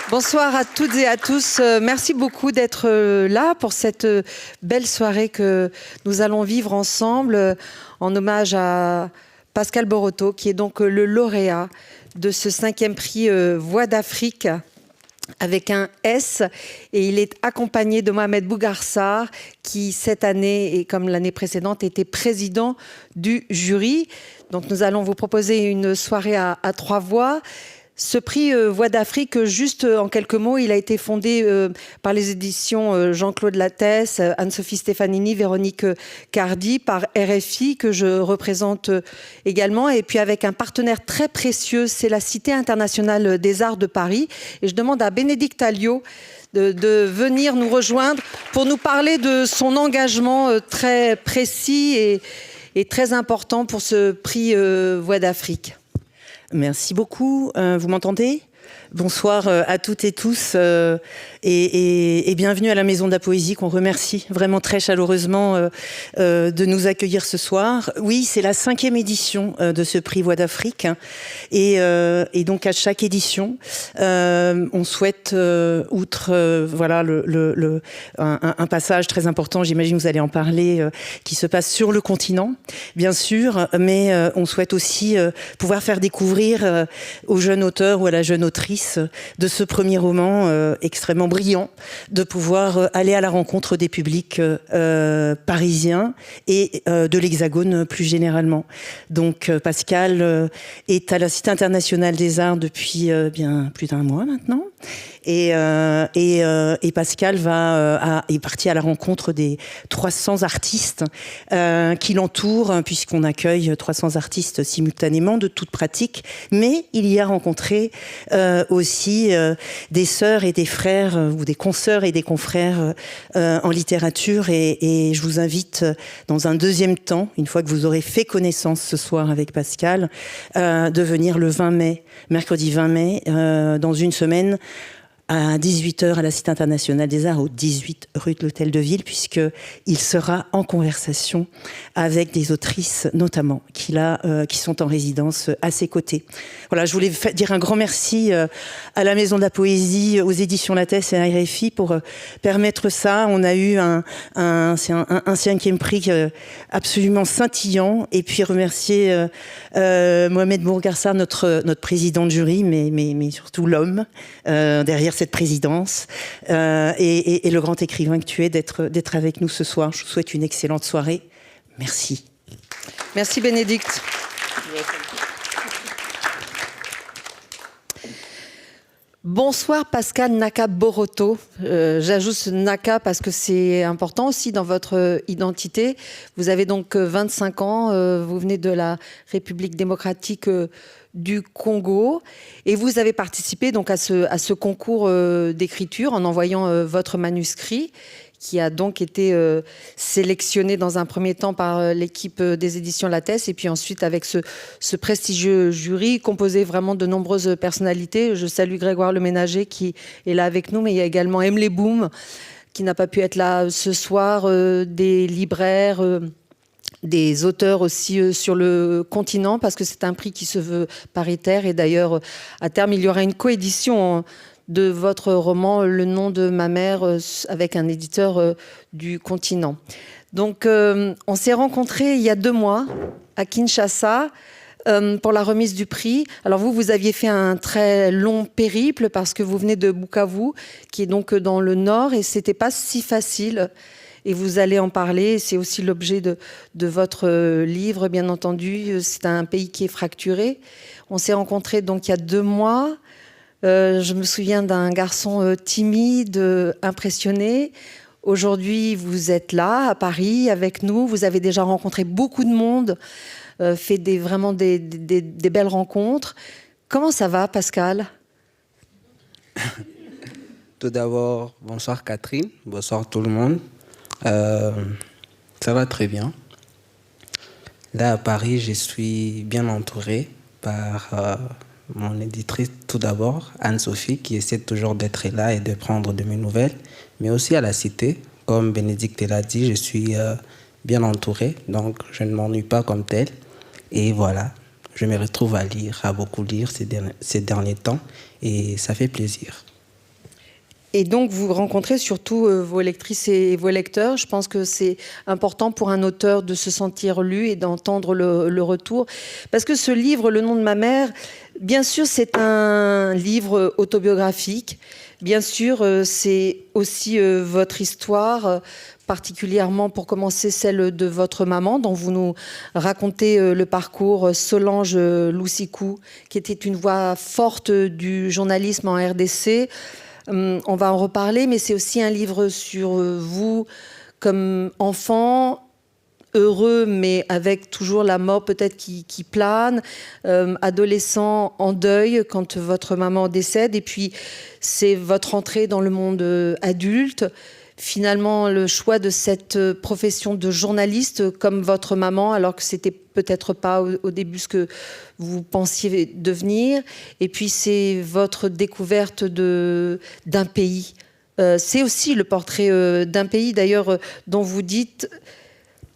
Bonsoir à toutes et à tous. Merci beaucoup d'être là pour cette belle soirée que nous allons vivre ensemble en hommage à Pascal Boroto, qui est donc le lauréat de ce 5e prix Voix d'Afrique avec un S, et il est accompagné de Mohamed Bougarsar, qui cette année, et comme l'année précédente, était président du jury. Donc nous allons vous proposer une soirée à 3 voix. Ce prix Voix d'Afrique, juste en quelques mots, il a été fondé par les éditions Jean-Claude Lattès, Anne-Sophie Stefanini, Véronique Cardi, par RFI, que je représente également, et puis avec un partenaire très précieux, c'est la Cité internationale des arts de Paris. Et je demande à Bénédicte Alliot de venir nous rejoindre pour nous parler de son engagement très précis et très important pour ce prix Voix d'Afrique. Merci beaucoup. Vous m'entendez ? Bonsoir à toutes et tous et bienvenue à la Maison de la Poésie, qu'on remercie vraiment très chaleureusement de nous accueillir ce soir. Oui, c'est la 5e édition de ce prix Voix d'Afrique et donc à chaque édition, on souhaite, outre voilà un passage très important, j'imagine que vous allez en parler, qui se passe sur le continent, bien sûr, mais on souhaite aussi pouvoir faire découvrir aux jeunes auteurs ou à la jeune autrice de ce premier roman extrêmement brillant, de pouvoir aller à la rencontre des publics parisiens et de l'Hexagone plus généralement. Donc Pascal est à la Cité internationale des arts depuis bien plus d'1 mois maintenant. Et Pascal est parti à la rencontre des 300 artistes qui l'entourent, puisqu'on accueille 300 artistes simultanément de toute pratique, mais il y a rencontré aussi des sœurs et des frères, ou des consoeurs et des confrères en littérature, et je vous invite dans un deuxième temps, une fois que vous aurez fait connaissance ce soir avec Pascal, de venir le 20 mai, mercredi 20 mai, dans une semaine, à 18h à la Cité internationale des arts, au 18 rue de l'Hôtel de Ville, puisqu'il sera en conversation avec des autrices, notamment, qui sont en résidence à ses côtés. Voilà, je voulais dire un grand merci à la Maison de la Poésie, aux éditions Lattès et à RFI pour permettre ça. On a eu un 5e prix absolument scintillant, et puis remercier Mohamed Bougarsar, notre président de jury, mais surtout l'homme derrière cette présidence, et le grand écrivain que tu es, d'être avec nous ce soir. Je vous souhaite une excellente soirée. Merci. Merci Bénédicte. Bonsoir Pascal Naka Boroto. J'ajoute ce Naka parce que c'est important aussi dans votre identité. Vous avez donc 25 ans, vous venez de la République démocratique du Congo, et vous avez participé donc à ce concours d'écriture en envoyant votre manuscrit, qui a donc été sélectionné dans un premier temps par l'équipe des éditions Lattès, et puis ensuite avec ce prestigieux jury composé vraiment de nombreuses personnalités. Je salue Grégoire Leménager qui est là avec nous, mais il y a également Emile Boum qui n'a pas pu être là ce soir, des libraires, des auteurs aussi sur le continent, parce que c'est un prix qui se veut paritaire, et d'ailleurs à terme il y aura une coédition de votre roman Le nom de ma mère avec un éditeur du continent. Donc on s'est rencontrés il y a 2 mois à Kinshasa pour la remise du prix. Alors vous aviez fait un très long périple parce que vous venez de Bukavu, qui est donc dans le nord, et c'était pas si facile. Et vous allez en parler, c'est aussi l'objet de votre livre, bien entendu. C'est un pays qui est fracturé. On s'est rencontrés donc il y a 2 mois. Je me souviens d'un garçon timide, impressionné. Aujourd'hui, vous êtes là, à Paris, avec nous. Vous avez déjà rencontré beaucoup de monde, fait vraiment des belles rencontres. Comment ça va, Pascal ? Tout d'abord, bonsoir Catherine, bonsoir tout le monde. Ça va très bien. Là, à Paris, je suis bien entouré par mon éditrice, tout d'abord, Anne-Sophie, qui essaie toujours d'être là et de prendre de mes nouvelles, mais aussi à la Cité. Comme Bénédicte l'a dit, je suis bien entouré, donc je ne m'ennuie pas comme tel. Et voilà, je me retrouve à lire, à beaucoup lire ces derniers temps, et ça fait plaisir. Et donc, vous rencontrez surtout vos lectrices et vos lecteurs. Je pense que c'est important pour un auteur de se sentir lu et d'entendre le retour. Parce que ce livre, Le nom de ma mère, bien sûr, c'est un livre autobiographique. Bien sûr, c'est aussi votre histoire, particulièrement pour commencer celle de votre maman, dont vous nous racontez le parcours, Solange Loussikou, qui était une voix forte du journalisme en RDC. On va en reparler, mais c'est aussi un livre sur vous comme enfant, heureux, mais avec toujours la mort peut-être qui plane, adolescent en deuil quand votre maman décède, et puis c'est votre entrée dans le monde adulte, finalement le choix de cette profession de journaliste comme votre maman, alors que c'était peut-être pas au début ce que vous pensiez devenir, et puis c'est votre découverte d'un pays. C'est aussi le portrait d'un pays d'ailleurs dont vous dites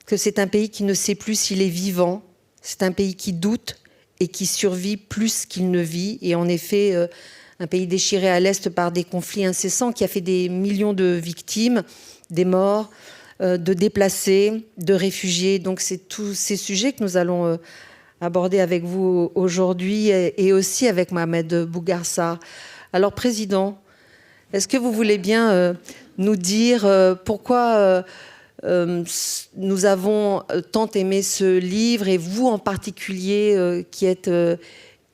que c'est un pays qui ne sait plus s'il est vivant, c'est un pays qui doute et qui survit plus qu'il ne vit, et en effet un pays déchiré à l'Est par des conflits incessants qui a fait des millions de victimes, des morts, de déplacés, de réfugiés. Donc c'est tous ces sujets que nous allons aborder avec vous aujourd'hui et aussi avec Mohamed Bougarsar. Alors Président, est-ce que vous voulez bien nous dire pourquoi nous avons tant aimé ce livre, et vous en particulier qui êtes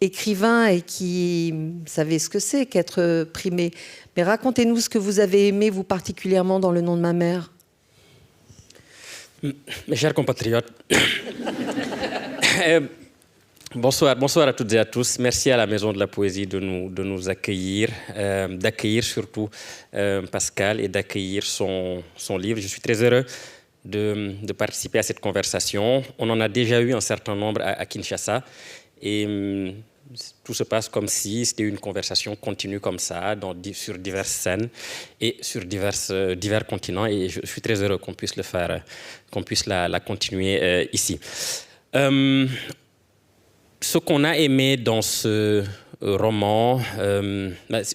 écrivain et qui savez ce que c'est qu'être primé. Mais racontez-nous ce que vous avez aimé, vous particulièrement, dans Le nom de ma mère. Mes chers compatriotes, bonsoir à toutes et à tous. Merci à la Maison de la Poésie de nous accueillir, d'accueillir surtout Pascal et d'accueillir son livre. Je suis très heureux de participer à cette conversation. On en a déjà eu un certain nombre à Kinshasa, et tout se passe comme si c'était une conversation continue comme ça, sur diverses scènes et sur divers continents, et je suis très heureux qu'on puisse le faire, qu'on puisse la continuer ici. Ce qu'on a aimé dans ce roman,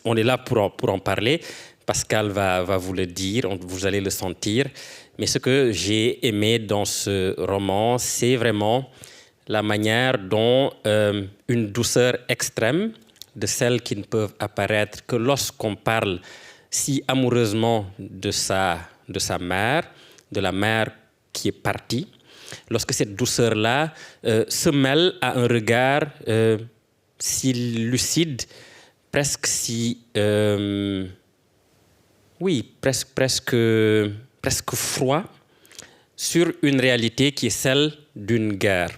on est là pour en parler. Pascal va vous le dire, vous allez le sentir. Mais ce que j'ai aimé dans ce roman, c'est vraiment la manière dont une douceur extrême, de celles qui ne peuvent apparaître que lorsqu'on parle si amoureusement de sa mère, de la mère qui est partie, lorsque cette douceur-là se mêle à un regard si lucide, presque si... presque froid, sur une réalité qui est celle d'une guerre.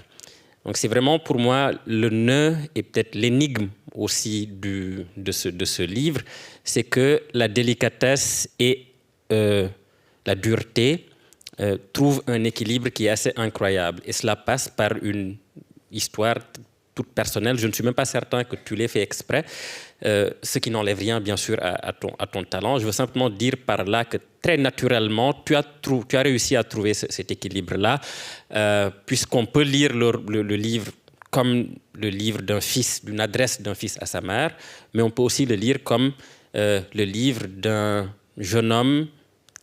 Donc c'est vraiment pour moi le nœud et peut-être l'énigme aussi de ce livre, c'est que la délicatesse et la dureté trouvent un équilibre qui est assez incroyable. Et cela passe par une histoire toute personnelle. Je ne suis même pas certain que tu l'aies fait exprès, ce qui n'enlève rien bien sûr à ton talent. Je veux simplement dire par là que très naturellement, tu as réussi à trouver cet équilibre-là, puisqu'on peut lire le livre comme le livre d'un fils, d'une adresse d'un fils à sa mère, mais on peut aussi le lire comme le livre d'un jeune homme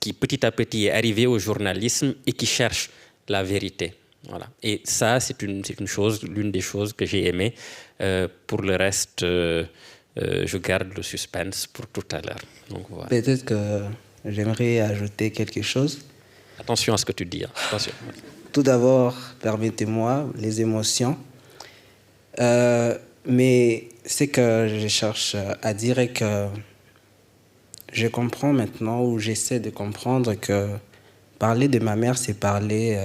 qui petit à petit est arrivé au journalisme et qui cherche la vérité. Voilà. Et ça, c'est l'une des choses que j'ai aimées. Pour le reste, je garde le suspense pour tout à l'heure. Donc, voilà. Peut-être que j'aimerais ajouter quelque chose. Attention à ce que tu dis. Hein. Attention. Tout d'abord, permettez-moi les émotions. Mais ce que je cherche à dire est que je comprends maintenant, ou j'essaie de comprendre que parler de ma mère, c'est parler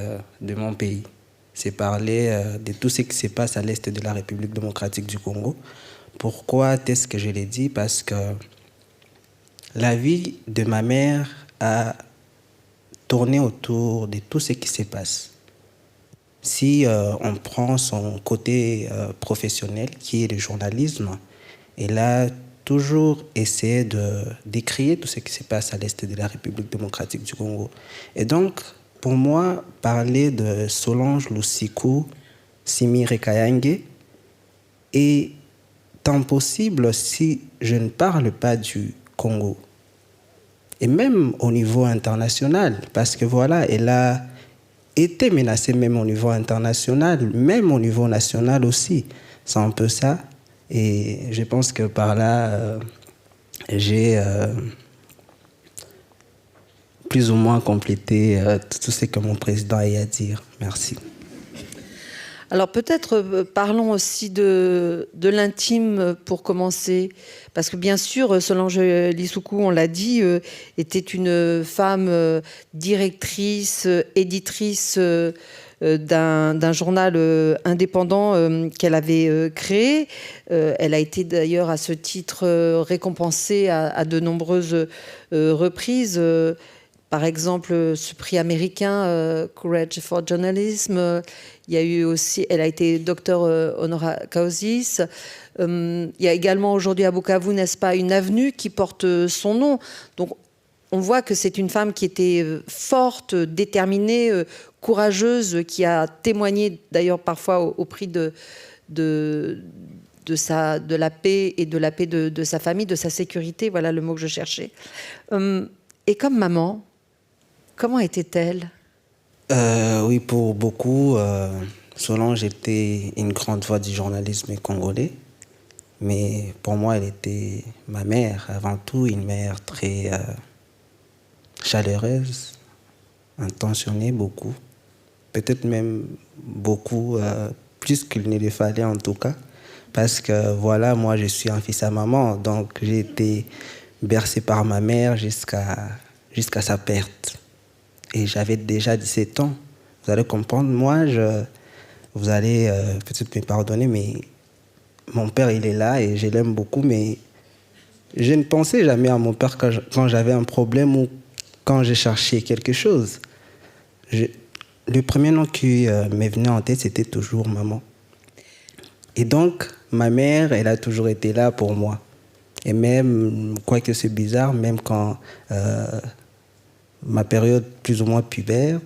de mon pays. C'est parler de tout ce qui se passe à l'est de la République démocratique du Congo. Pourquoi est-ce que je l'ai dit? Parce que la vie de ma mère a tourné autour de tout ce qui se passe. Si on prend son côté professionnel, qui est le journalisme, elle a toujours essayé de décrire tout ce qui se passe à l'est de la République démocratique du Congo. Et donc, pour moi, parler de Solange Loussikou, Simi Rekayange est impossible si je ne parle pas du Congo. et même au niveau international, parce que voilà, elle a été menacée même au niveau international, même au niveau national aussi. C'est un peu ça. Et je pense que par là, j'ai plus ou moins complété tout ce que mon président a à dire. Merci. Alors peut-être parlons aussi de l'intime pour commencer, parce que bien sûr Solange Lissoukou, on l'a dit, était une femme directrice, éditrice d'un journal indépendant qu'elle avait créé. Elle a été d'ailleurs à ce titre récompensée à de nombreuses reprises. Par exemple, ce prix américain, Courage for Journalism. Il y a eu aussi, elle a été docteur honoris causa. Il y a également aujourd'hui à Bukavu, n'est-ce pas, une avenue qui porte son nom. Donc, on voit que c'est une femme qui était forte, déterminée, courageuse, qui a témoigné d'ailleurs parfois au prix de la paix et de la paix de sa famille, de sa sécurité. Voilà le mot que je cherchais. Et comme maman, comment était-elle ? Oui, pour beaucoup, Solange était une grande voix du journalisme congolais. Mais pour moi, elle était ma mère, avant tout, une mère très chaleureuse, intentionnée beaucoup. Peut-être même beaucoup, plus qu'il ne le fallait en tout cas. Parce que voilà, moi je suis un fils à maman, donc j'ai été bercé par ma mère jusqu'à sa perte. Et j'avais déjà 17 ans. Vous allez comprendre, moi, vous allez peut-être me pardonner, mais mon père, il est là et je l'aime beaucoup, mais je ne pensais jamais à mon père quand j'avais un problème ou quand je cherchais quelque chose. Le premier nom qui m'est venu en tête, c'était toujours maman. Et donc, ma mère, elle a toujours été là pour moi. Et même, quoique c'est bizarre, même quand ma période plus ou moins pubère,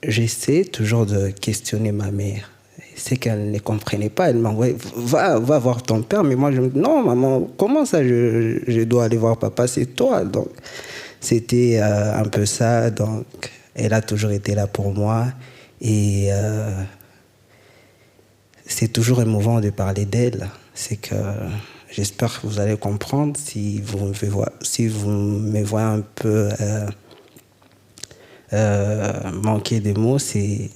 j'essaie toujours de questionner ma mère. C'est qu'elle ne comprenait pas. Elle m'envoyait, va voir ton père. Mais moi, je me dis, non, maman, comment ça, je dois aller voir papa, c'est toi. Donc, c'était un peu ça. Donc, elle a toujours été là pour moi. Et c'est toujours émouvant de parler d'elle. C'est que j'espère que vous allez comprendre si vous me voyez un peu manquer de mots, c'est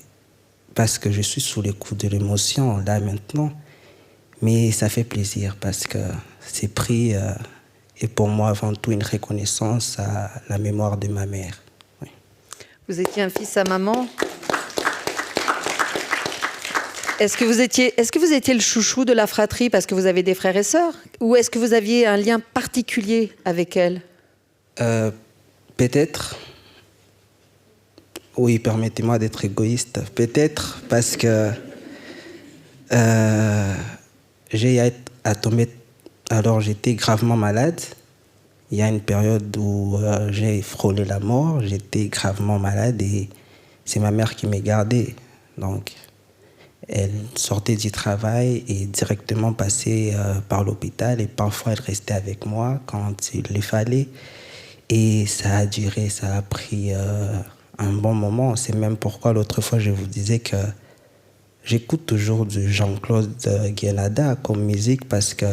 parce que je suis sous les coups de l'émotion là maintenant. Mais ça fait plaisir parce que c'est pris et pour moi avant tout une reconnaissance à la mémoire de ma mère. Oui. Vous étiez un fils à maman. Est-ce que vous étiez le chouchou de la fratrie parce que vous avez des frères et sœurs? Ou est-ce que vous aviez un lien particulier avec elle? Peut-être. Oui, permettez-moi d'être égoïste. Peut-être parce que j'ai à tomber. Alors j'étais gravement malade. Il y a une période où j'ai frôlé la mort. J'étais gravement malade et c'est ma mère qui m'a gardé. Donc elle sortait du travail et directement passait par l'hôpital et parfois elle restait avec moi quand il le fallait. Et ça a duré, ça a pris un bon moment. C'est même pourquoi l'autre fois je vous disais que j'écoute toujours du Jean-Claude Guénada comme musique parce que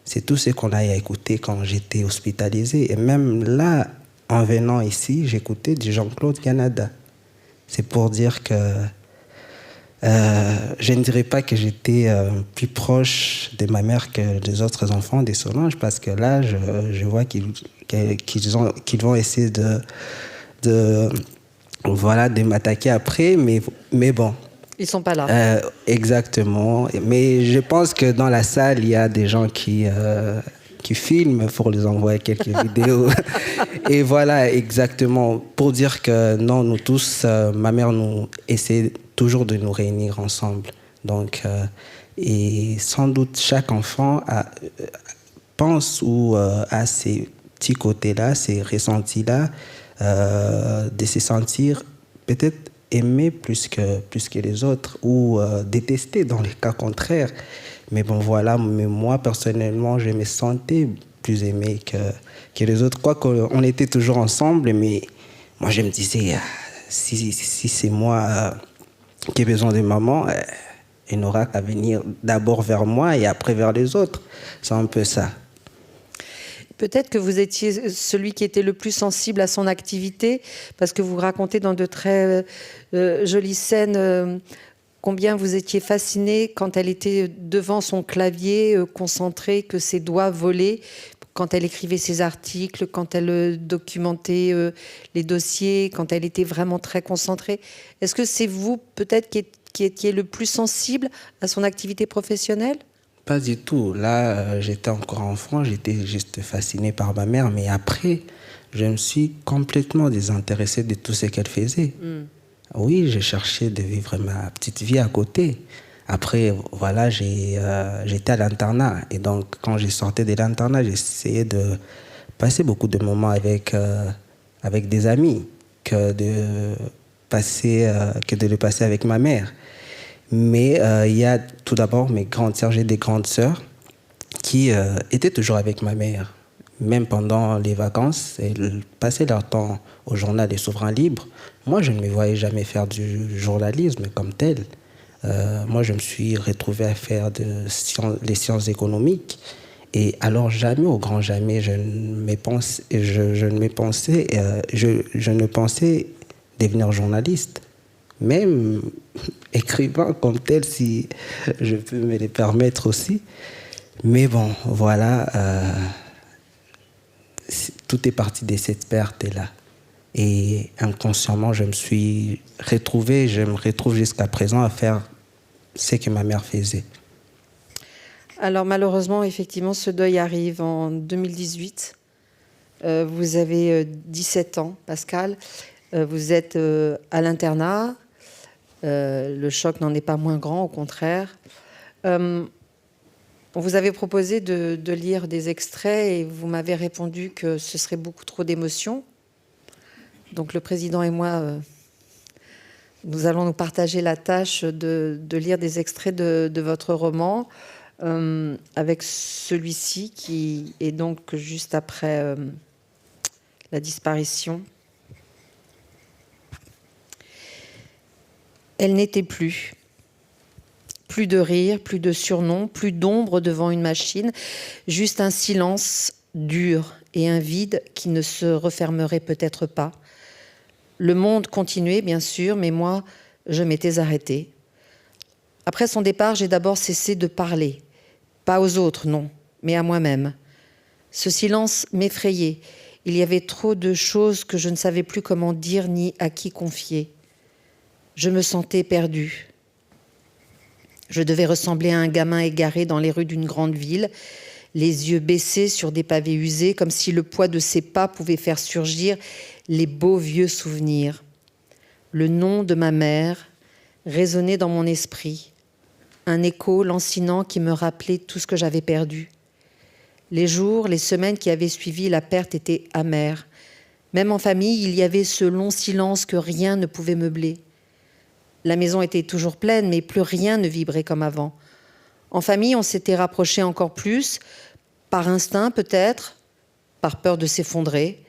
c'est tout ce qu'on a écouté quand j'étais hospitalisé. Et même là, en venant ici, j'écoutais du Jean-Claude Guénada. C'est pour dire que je ne dirais pas que j'étais plus proche de ma mère que des autres enfants des Solange parce que là, je vois qu'ils vont essayer de m'attaquer après, mais bon. Ils sont pas là. Exactement. Mais je pense que dans la salle, il y a des gens qui filment pour les envoyer quelques vidéos. Et voilà, exactement. Pour dire que non, nous tous, ma mère nous essaie toujours de nous réunir ensemble. Donc, et sans doute chaque enfant pense ou a ces petits côtés-là, ces ressentis-là, de se sentir peut-être aimé plus que les autres ou détesté dans les cas contraires. Mais bon, voilà, mais moi, personnellement, je me sentais plus aimé que les autres. Quoique on était toujours ensemble, mais moi je me disais, si c'est moi qui ai besoin de maman, elle n'aura qu'à venir d'abord vers moi et après vers les autres. C'est un peu ça. Peut-être que vous étiez celui qui était le plus sensible à son activité, parce que vous racontez dans de très jolies scènes combien vous étiez fasciné quand elle était devant son clavier, concentrée, que ses doigts volaient, quand elle écrivait ses articles, quand elle documentait les dossiers, quand elle était vraiment très concentrée. Est-ce que c'est vous, peut-être, qui étiez le plus sensible à son activité professionnelle ? Pas du tout. Là, j'étais encore enfant, j'étais juste fasciné par ma mère, mais après, je me suis complètement désintéressé de tout ce qu'elle faisait. Oui, j'ai cherché de vivre ma petite vie à côté. Après, voilà, j'étais à l'internat. Et donc, quand j'ai sorti de l'internat, j'ai essayé de passer beaucoup de moments avec des amis que de le passer avec ma mère. Mais il y a tout d'abord mes grandes sœurs. J'ai des grandes sœurs qui étaient toujours avec ma mère. Même pendant les vacances, elles passaient leur temps au journal des Souverains Libres. Moi, je ne me voyais jamais faire du journalisme comme tel. Moi, je me suis retrouvé à faire les sciences économiques. Et alors, jamais, au grand jamais, je ne pensais devenir journaliste. Même écrivain comme tel, si je peux me le permettre aussi. Mais bon, voilà, tout est parti de cette perte-là. Et inconsciemment, je me suis retrouvé, je me retrouve jusqu'à présent à faire ce que ma mère faisait. Alors malheureusement, effectivement, ce deuil arrive en 2018. Vous avez 17 ans, Pascal. Vous êtes à l'internat. Le choc n'en est pas moins grand, au contraire. On vous avait proposé de lire des extraits et vous m'avez répondu que ce serait beaucoup trop d'émotions. Donc le président et moi, nous allons nous partager la tâche de lire des extraits de votre roman, avec celui-ci qui est donc juste après la disparition. Elle n'était plus. Plus de rire, plus de surnoms, plus d'ombre devant une machine, juste un silence dur et un vide qui ne se refermerait peut-être pas. Le monde continuait, bien sûr, mais moi, je m'étais arrêtée. Après son départ, j'ai d'abord cessé de parler. Pas aux autres, non, mais à moi-même. Ce silence m'effrayait. Il y avait trop de choses que je ne savais plus comment dire ni à qui confier. Je me sentais perdue. Je devais ressembler à un gamin égaré dans les rues d'une grande ville, les yeux baissés sur des pavés usés, comme si le poids de ses pas pouvait faire surgir les beaux vieux souvenirs. Le nom de ma mère résonnait dans mon esprit, un écho lancinant qui me rappelait tout ce que j'avais perdu. Les jours, les semaines qui avaient suivi la perte étaient amères. Même en famille, il y avait ce long silence que rien ne pouvait meubler. La maison était toujours pleine, mais plus rien ne vibrait comme avant. En famille, on s'était rapprochés encore plus, par instinct peut-être, par peur de s'effondrer,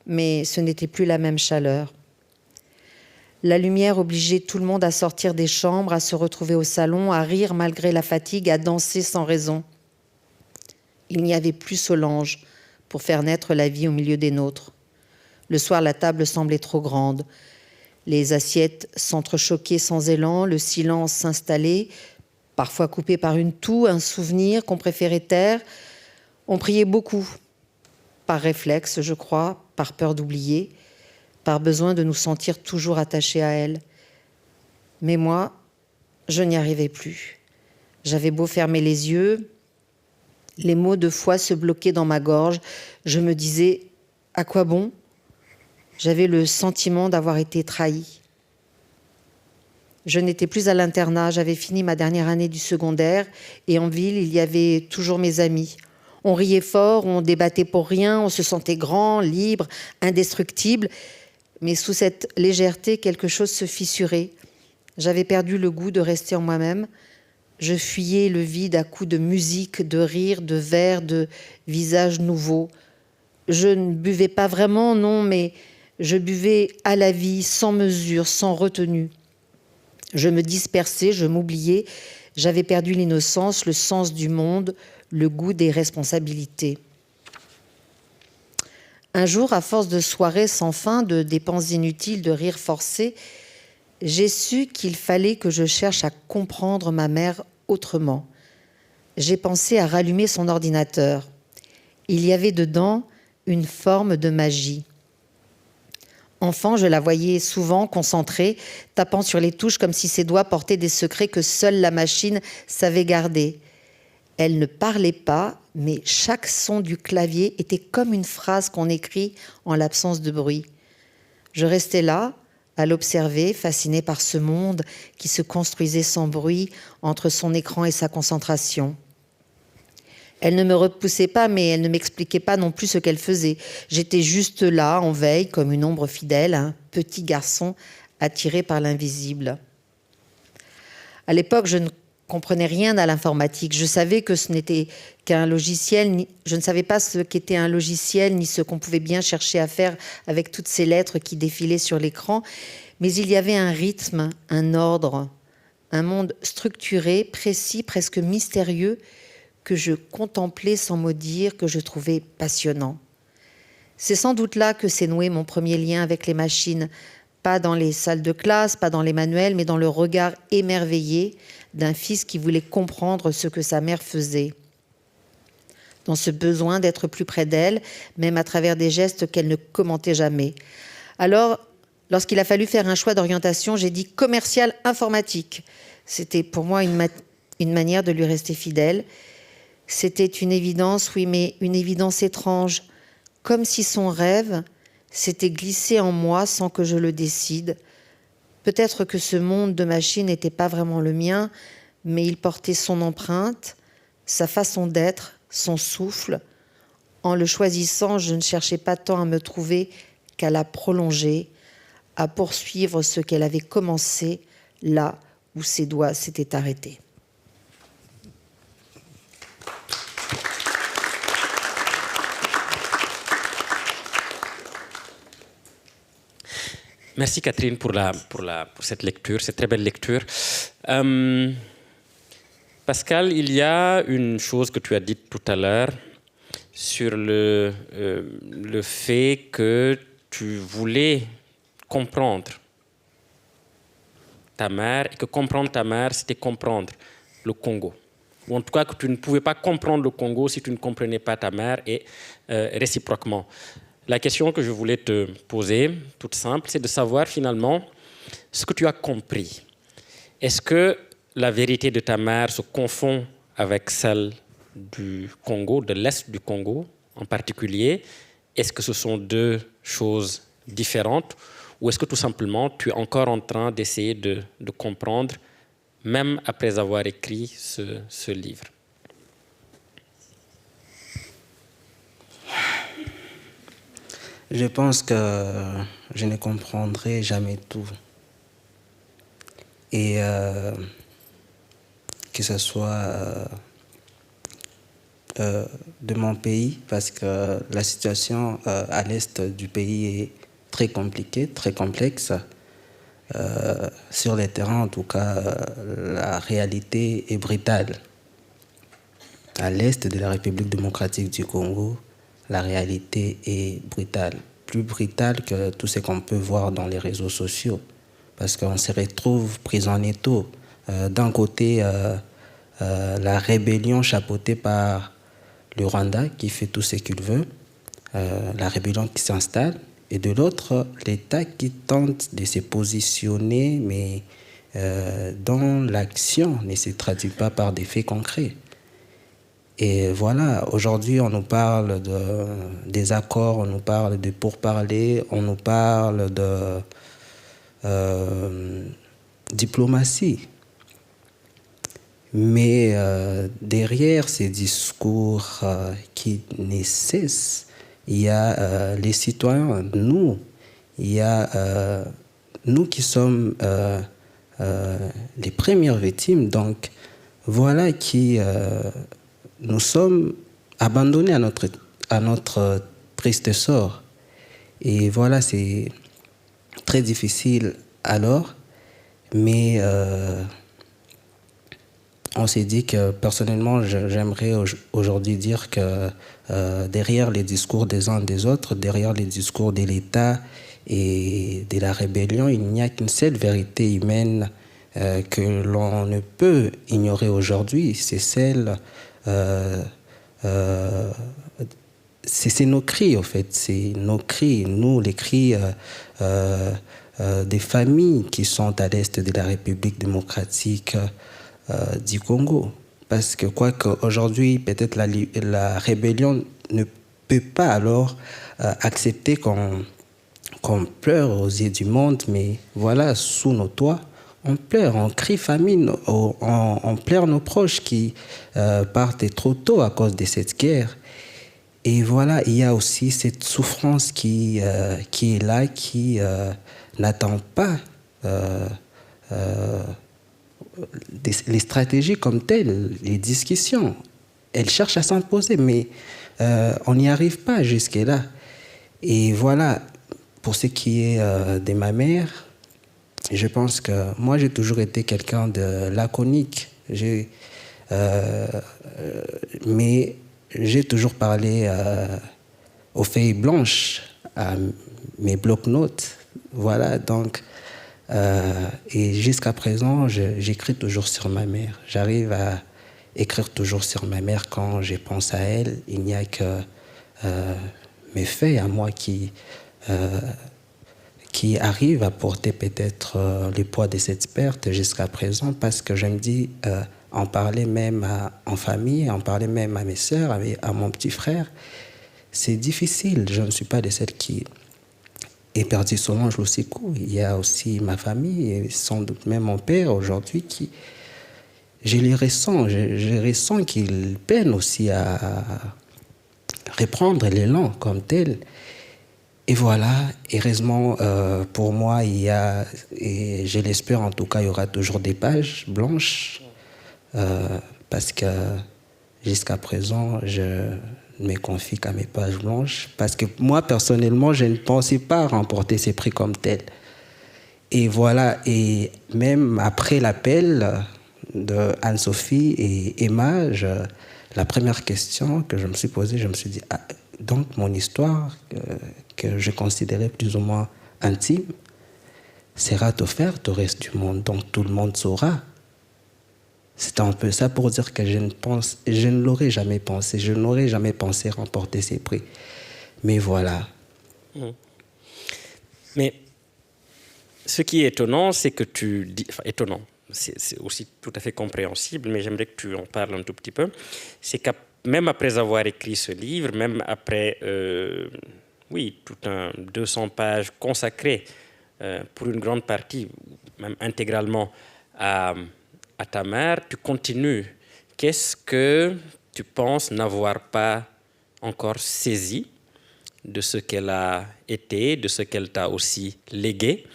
mais ce n'était plus la même chaleur. La lumière obligeait tout le monde à sortir des chambres, à se retrouver au salon, à rire malgré la fatigue, à danser sans raison. Il n'y avait plus Solange pour faire naître la vie au milieu des nôtres. Le soir, la table semblait trop grande. Les assiettes s'entrechoquaient sans élan, le silence s'installait, parfois coupé par une toux, un souvenir qu'on préférait taire. On priait beaucoup, par réflexe, je crois, par peur d'oublier, par besoin de nous sentir toujours attachés à elle. Mais moi, je n'y arrivais plus. J'avais beau fermer les yeux, les mots de foi se bloquaient dans ma gorge. Je me disais, à quoi bon ? J'avais le sentiment d'avoir été trahie. Je n'étais plus à l'internat, j'avais fini ma dernière année du secondaire et en ville, il y avait toujours mes amis. On riait fort, on débattait pour rien, on se sentait grand, libre, indestructible. Mais sous cette légèreté, quelque chose se fissurait. J'avais perdu le goût de rester en moi-même. Je fuyais le vide à coups de musique, de rire, de vers, de visages nouveaux. Je ne buvais pas vraiment, non, mais je buvais à la vie, sans mesure, sans retenue. Je me dispersais, je m'oubliais. J'avais perdu l'innocence, le sens du monde, le goût des responsabilités. Un jour, à force de soirées sans fin, de dépenses inutiles, de rires forcés, j'ai su qu'il fallait que je cherche à comprendre ma mère autrement. J'ai pensé à rallumer son ordinateur. Il y avait dedans une forme de magie. Enfant, je la voyais souvent concentrée, tapant sur les touches comme si ses doigts portaient des secrets que seule la machine savait garder. Elle ne parlait pas, mais chaque son du clavier était comme une phrase qu'on écrit en l'absence de bruit. Je restais là, à l'observer, fascinée par ce monde qui se construisait sans bruit entre son écran et sa concentration. Elle ne me repoussait pas, mais elle ne m'expliquait pas non plus ce qu'elle faisait. J'étais juste là, en veille, comme une ombre fidèle, un petit garçon attiré par l'invisible. À l'époque, je ne comprenais rien à l'informatique. Je savais que ce n'était qu'un logiciel. Je ne savais pas ce qu'était un logiciel, ni ce qu'on pouvait bien chercher à faire avec toutes ces lettres qui défilaient sur l'écran. Mais il y avait un rythme, un ordre, un monde structuré, précis, presque mystérieux, que je contemplais sans mot dire, que je trouvais passionnant. C'est sans doute là que s'est noué mon premier lien avec les machines, pas dans les salles de classe, pas dans les manuels, mais dans le regard émerveillé d'un fils qui voulait comprendre ce que sa mère faisait. Dans ce besoin d'être plus près d'elle, même à travers des gestes qu'elle ne commentait jamais. Alors, lorsqu'il a fallu faire un choix d'orientation, j'ai dit commercial informatique. C'était pour moi une manière de lui rester fidèle. C'était une évidence, oui, mais une évidence étrange, comme si son rêve s'était glissé en moi sans que je le décide. Peut-être que ce monde de machines n'était pas vraiment le mien, mais il portait son empreinte, sa façon d'être, son souffle. En le choisissant, je ne cherchais pas tant à me trouver qu'à la prolonger, à poursuivre ce qu'elle avait commencé là où ses doigts s'étaient arrêtés. Merci Catherine pour cette lecture, cette très belle lecture. Pascal, il y a une chose que tu as dite tout à l'heure sur le fait que tu voulais comprendre ta mère et que comprendre ta mère, c'était comprendre le Congo. Ou en tout cas que tu ne pouvais pas comprendre le Congo si tu ne comprenais pas ta mère et réciproquement. La question que je voulais te poser, toute simple, c'est de savoir finalement ce que tu as compris. Est-ce que la vérité de ta mère se confond avec celle du Congo, de l'Est du Congo en particulier? Est-ce que ce sont deux choses différentes? Ou est-ce que tout simplement tu es encore en train d'essayer de comprendre, même après avoir écrit ce livre? Je pense que je ne comprendrai jamais tout. Et que ce soit de mon pays, parce que la situation à l'est du pays est très compliquée, très complexe. Sur les terrains, en tout cas, la réalité est brutale. À l'est de la République démocratique du Congo, la réalité est brutale, plus brutale que tout ce qu'on peut voir dans les réseaux sociaux, parce qu'on se retrouve pris en étau. D'un côté, la rébellion chapeautée par le Rwanda qui fait tout ce qu'il veut, la rébellion qui s'installe, et de l'autre, l'État qui tente de se positionner, mais dont l'action ne se traduit pas par des faits concrets. Et voilà, aujourd'hui, on nous parle des accords, on nous parle de pourparlers, on nous parle de diplomatie. Mais derrière ces discours qui ne cessent, il y a les citoyens, nous. Il y a nous qui sommes les premières victimes. Donc, voilà qui nous sommes abandonnés à notre triste sort. Et voilà, c'est très difficile alors, mais on s'est dit que personnellement, j'aimerais aujourd'hui dire que derrière les discours des uns des autres, derrière les discours de l'État et de la rébellion, il n'y a qu'une seule vérité humaine que l'on ne peut ignorer aujourd'hui, c'est celle... c'est nos cris, en fait. C'est nos cris, nous, les cris des familles qui sont à l'est de la République démocratique du Congo. Parce que quoi qu'aujourd'hui, peut-être la rébellion ne peut pas alors accepter qu'on pleure aux yeux du monde, mais voilà, sous nos toits, on pleure, on crie famine, on pleure nos proches qui partent trop tôt à cause de cette guerre. Et voilà, il y a aussi cette souffrance qui est là, qui n'attend pas les stratégies comme telles, les discussions. Elles cherchent à s'imposer, mais on n'y arrive pas jusque-là. Et voilà, pour ce qui est de ma mère, je pense que moi, j'ai toujours été quelqu'un de laconique. Mais j'ai toujours parlé aux feuilles blanches, à mes blocs-notes. Voilà, donc... et jusqu'à présent, j'écris toujours sur ma mère. J'arrive à écrire toujours sur ma mère quand je pense à elle. Il n'y a que mes faits à moi qui arrivent à porter peut-être le poids de cette perte jusqu'à présent, parce que je me dis, en parler même en famille, en parler même à mes sœurs, à mon petit frère, c'est difficile. Je ne suis pas de celles qui... Et perdu Solange Lusiku, il y a aussi ma famille, et sans doute même mon père aujourd'hui, qui, je les ressens, je ressens qu'ils peinent aussi à reprendre l'élan comme tel. Et voilà, heureusement pour moi, il y a, et je l'espère en tout cas, il y aura toujours des pages blanches, parce que jusqu'à présent, je me confie qu'à mes pages blanches, parce que moi, personnellement, je ne pensais pas remporter ces prix comme tel. Et voilà, et même après l'appel de Anne-Sophie et Emma, la première question que je me suis posée, je me suis dit, ah, donc mon histoire, que je considérais plus ou moins intime, sera offerte au reste du monde, donc tout le monde saura. C'était un peu ça pour dire que je ne l'aurais jamais pensé. Je n'aurais jamais pensé remporter ces prix. Mais voilà. Mais ce qui est étonnant, c'est que tu dis... Enfin, étonnant, c'est aussi tout à fait compréhensible, mais j'aimerais que tu en parles un tout petit peu. C'est que même après avoir écrit ce livre, même après, oui, tout un 200 pages consacrées pour une grande partie, même intégralement à ta mère, tu continues. Qu'est-ce que tu penses n'avoir pas encore saisi de ce qu'elle a été, de ce qu'elle t'a aussi légué?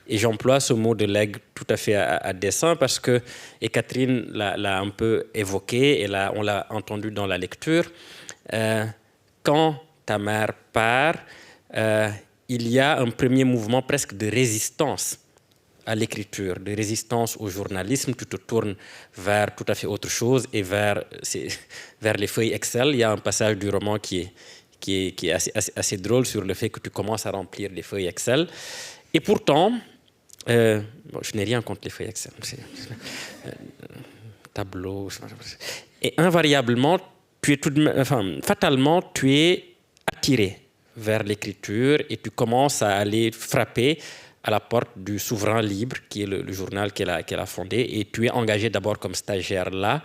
Et j'emploie ce mot de legs tout à fait à dessein parce que, et Catherine l'a un peu évoqué, et on l'a entendu dans la lecture, quand ta mère part, il y a un premier mouvement presque de résistance à l'écriture, de résistance au journalisme. Tu te tournes vers tout à fait autre chose et vers les feuilles Excel. Il y a un passage du roman qui est assez drôle sur le fait que tu commences à remplir les feuilles Excel. Et pourtant, je n'ai rien contre les feuilles Excel. Tableau. Et invariablement, fatalement, tu es attiré vers l'écriture et tu commences à aller frapper à la porte du Souverain Libre, qui est le journal qu'elle a fondé, et tu es engagé d'abord comme stagiaire là.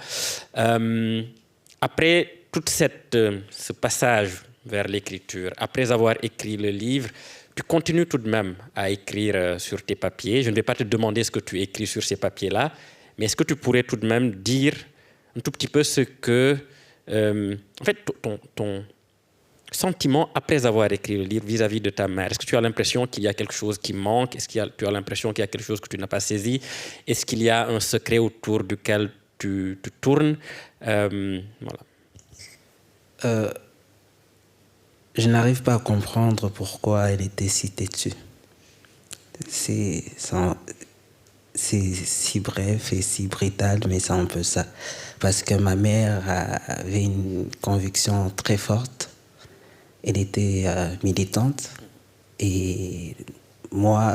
Après tout ce passage vers l'écriture, après avoir écrit le livre, tu continues tout de même à écrire sur tes papiers. Je ne vais pas te demander ce que tu écris sur ces papiers-là, mais est-ce que tu pourrais tout de même dire un tout petit peu ce que... en fait, ton sentiment après avoir écrit le livre vis-à-vis de ta mère. Est-ce que tu as l'impression qu'il y a quelque chose qui manque? Est-ce que tu as l'impression qu'il y a quelque chose que tu n'as pas saisi? Est-ce qu'il y a un secret autour duquel tu tournes. Voilà. Je n'arrive pas à comprendre pourquoi elle était si têtue. C'est si bref et si brutal, mais c'est un peu ça. Parce que ma mère avait une conviction très forte. Elle était militante. Et moi,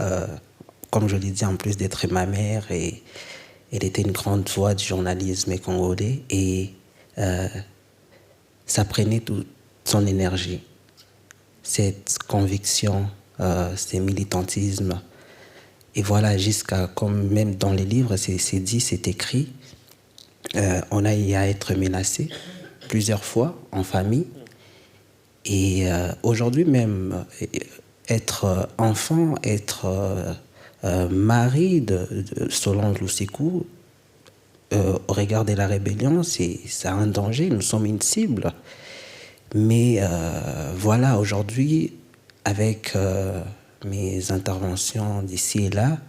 comme je l'ai dit, en plus d'être ma mère, elle était une grande voix du journalisme congolais. Et ça prenait toute son énergie. Cette conviction, ce militantisme. Et voilà, jusqu'à, comme même dans les livres, c'est dit, c'est écrit, on a eu à être menacé plusieurs fois en famille. Et aujourd'hui même, être enfant, être mari de Solange Lusiku, au regard de la rébellion, c'est un danger, nous sommes une cible. Mais voilà, aujourd'hui, avec mes interventions d'ici et là,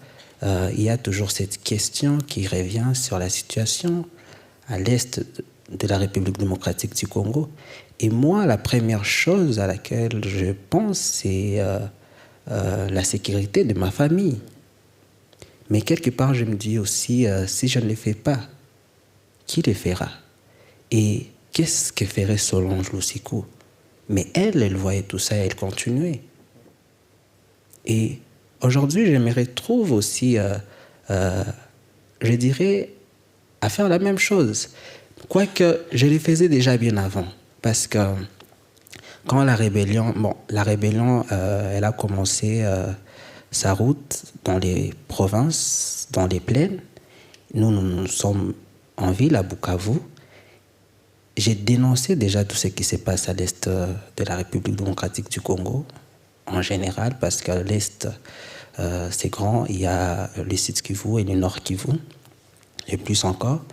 il y a toujours cette question qui revient sur la situation à l'est de la République démocratique du Congo. Et moi, la première chose à laquelle je pense, c'est la sécurité de ma famille. Mais quelque part, je me dis aussi, si je ne le fais pas, qui le fera? Et qu'est-ce que ferait Solange Lusiku? Mais elle voyait tout ça et elle continuait. Et aujourd'hui, je me retrouve aussi, je dirais, à faire la même chose. Quoique, je le faisais déjà bien avant. Parce que quand la rébellion, elle a commencé sa route dans les provinces, dans les plaines. Nous sommes en ville, à Bukavu. J'ai dénoncé déjà tout ce qui se passe à l'est de la République démocratique du Congo, en général, parce qu'à l'est, c'est grand. Il y a le sud Kivu et le nord Kivu, et plus encore.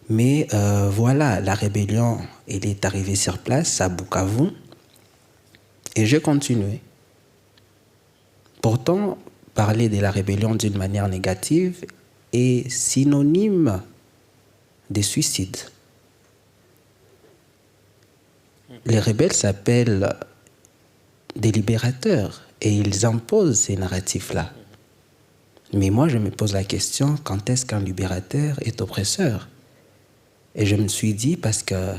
Mais voilà, la rébellion, elle est arrivée sur place, à Bukavu, et j'ai continué. Pourtant, parler de la rébellion d'une manière négative est synonyme de suicide. Les rebelles s'appellent des libérateurs et ils imposent ces narratifs-là. Mais moi, je me pose la question, quand est-ce qu'un libérateur est oppresseur? Et je me suis dit, parce que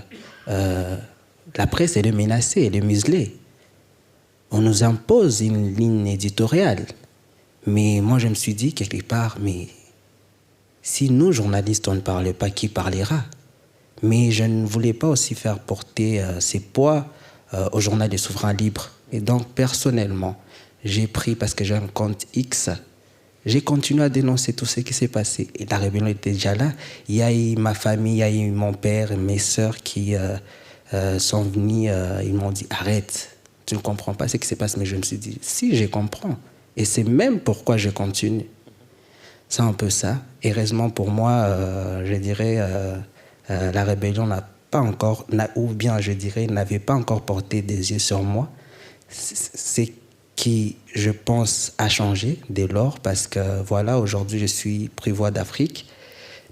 la presse, elle est menacée, elle est muselée. On nous impose une ligne éditoriale. Mais moi, je me suis dit, quelque part, mais si nous, journalistes, on ne parle pas, qui parlera? Mais je ne voulais pas aussi faire porter ces poids au journal des souverains libres. Et donc, personnellement, j'ai pris, parce que j'ai un compte X, j'ai continué à dénoncer tout ce qui s'est passé. Et la rébellion était déjà là. Il y a eu ma famille, il y a eu mon père et mes sœurs qui sont venus, ils m'ont dit, arrête, tu ne comprends pas ce qui se passe. Mais je me suis dit, si, je comprends. Et c'est même pourquoi je continue. C'est un peu ça. Heureusement pour moi, je dirais, la rébellion n'a pas encore, ou bien je dirais, n'avait pas encore porté des yeux sur moi. C'est qui, je pense, a changé dès lors, parce que voilà, aujourd'hui, je suis prévôt d'Afrique.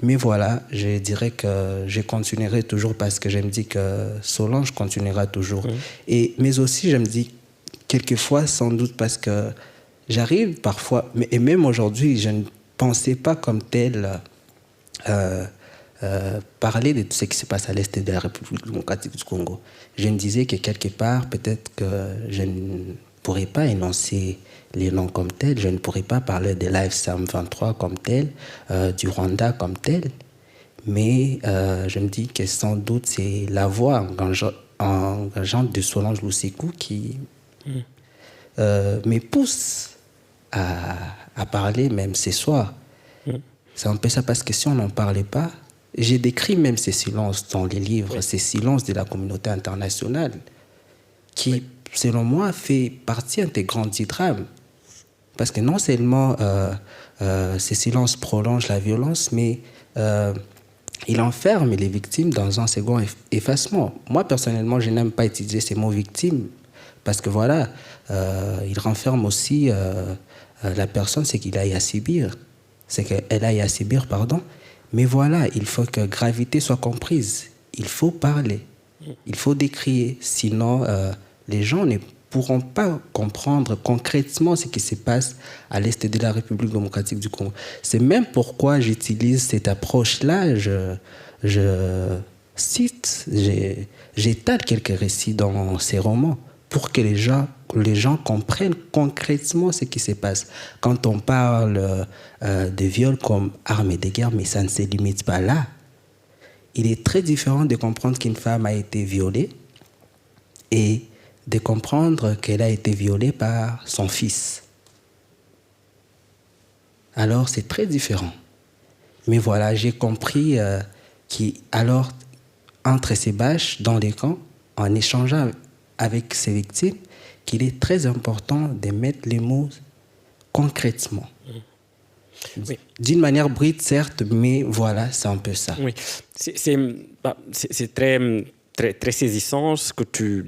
Mais voilà, je dirais que je continuerai toujours, parce que je me dis que Solange continuera toujours. Mais aussi, je me dis, quelquefois, sans doute, parce que j'arrive parfois, et même aujourd'hui, je ne pensais pas comme tel parler de tout ce qui se passe à l'est de la République démocratique du Congo. Je me disais que quelque part, peut-être que je ne pourrais pas énoncer les noms comme tels, je ne pourrais pas parler de l'AFSM 23 comme tel, du Rwanda comme tel, mais je me dis que sans doute c'est la voix engageante de Solange Lusiku qui me pousse à parler même ce soir. C'est un peu ça, parce que si on n'en parlait pas, j'ai décrit même ces silences dans les livres, ces silences de la communauté internationale, qui, selon moi, fait partie intégrante du drame. Parce que non seulement ces silences prolongent la violence, mais il enferme les victimes dans un second effacement. Moi, personnellement, je n'aime pas utiliser ces mots victimes, parce que voilà, il renferme aussi la personne, c'est qu'il a à subir. C'est qu'elle a à subir, pardon. Mais voilà, il faut que gravité soit comprise. Il faut parler. Il faut décrier. Sinon, les gens ne pourront pas comprendre concrètement ce qui se passe à l'est de la République démocratique du Congo. C'est même pourquoi j'utilise cette approche-là. Je cite, j'étale quelques récits dans ces romans pour que les gens comprennent concrètement ce qui se passe. Quand on parle de viol comme arme de guerre, mais ça ne se limite pas là. Il est très différent de comprendre qu'une femme a été violée et de comprendre qu'elle a été violée par son fils. Alors, c'est très différent. Mais voilà, j'ai compris qu'alors, entre ces bâches, dans les camps, en échangeant avec ces victimes, qu'il est très important de mettre les mots concrètement. Oui. D'une manière brute, certes, mais voilà, c'est un peu ça. Oui, c'est très saisissant ce que tu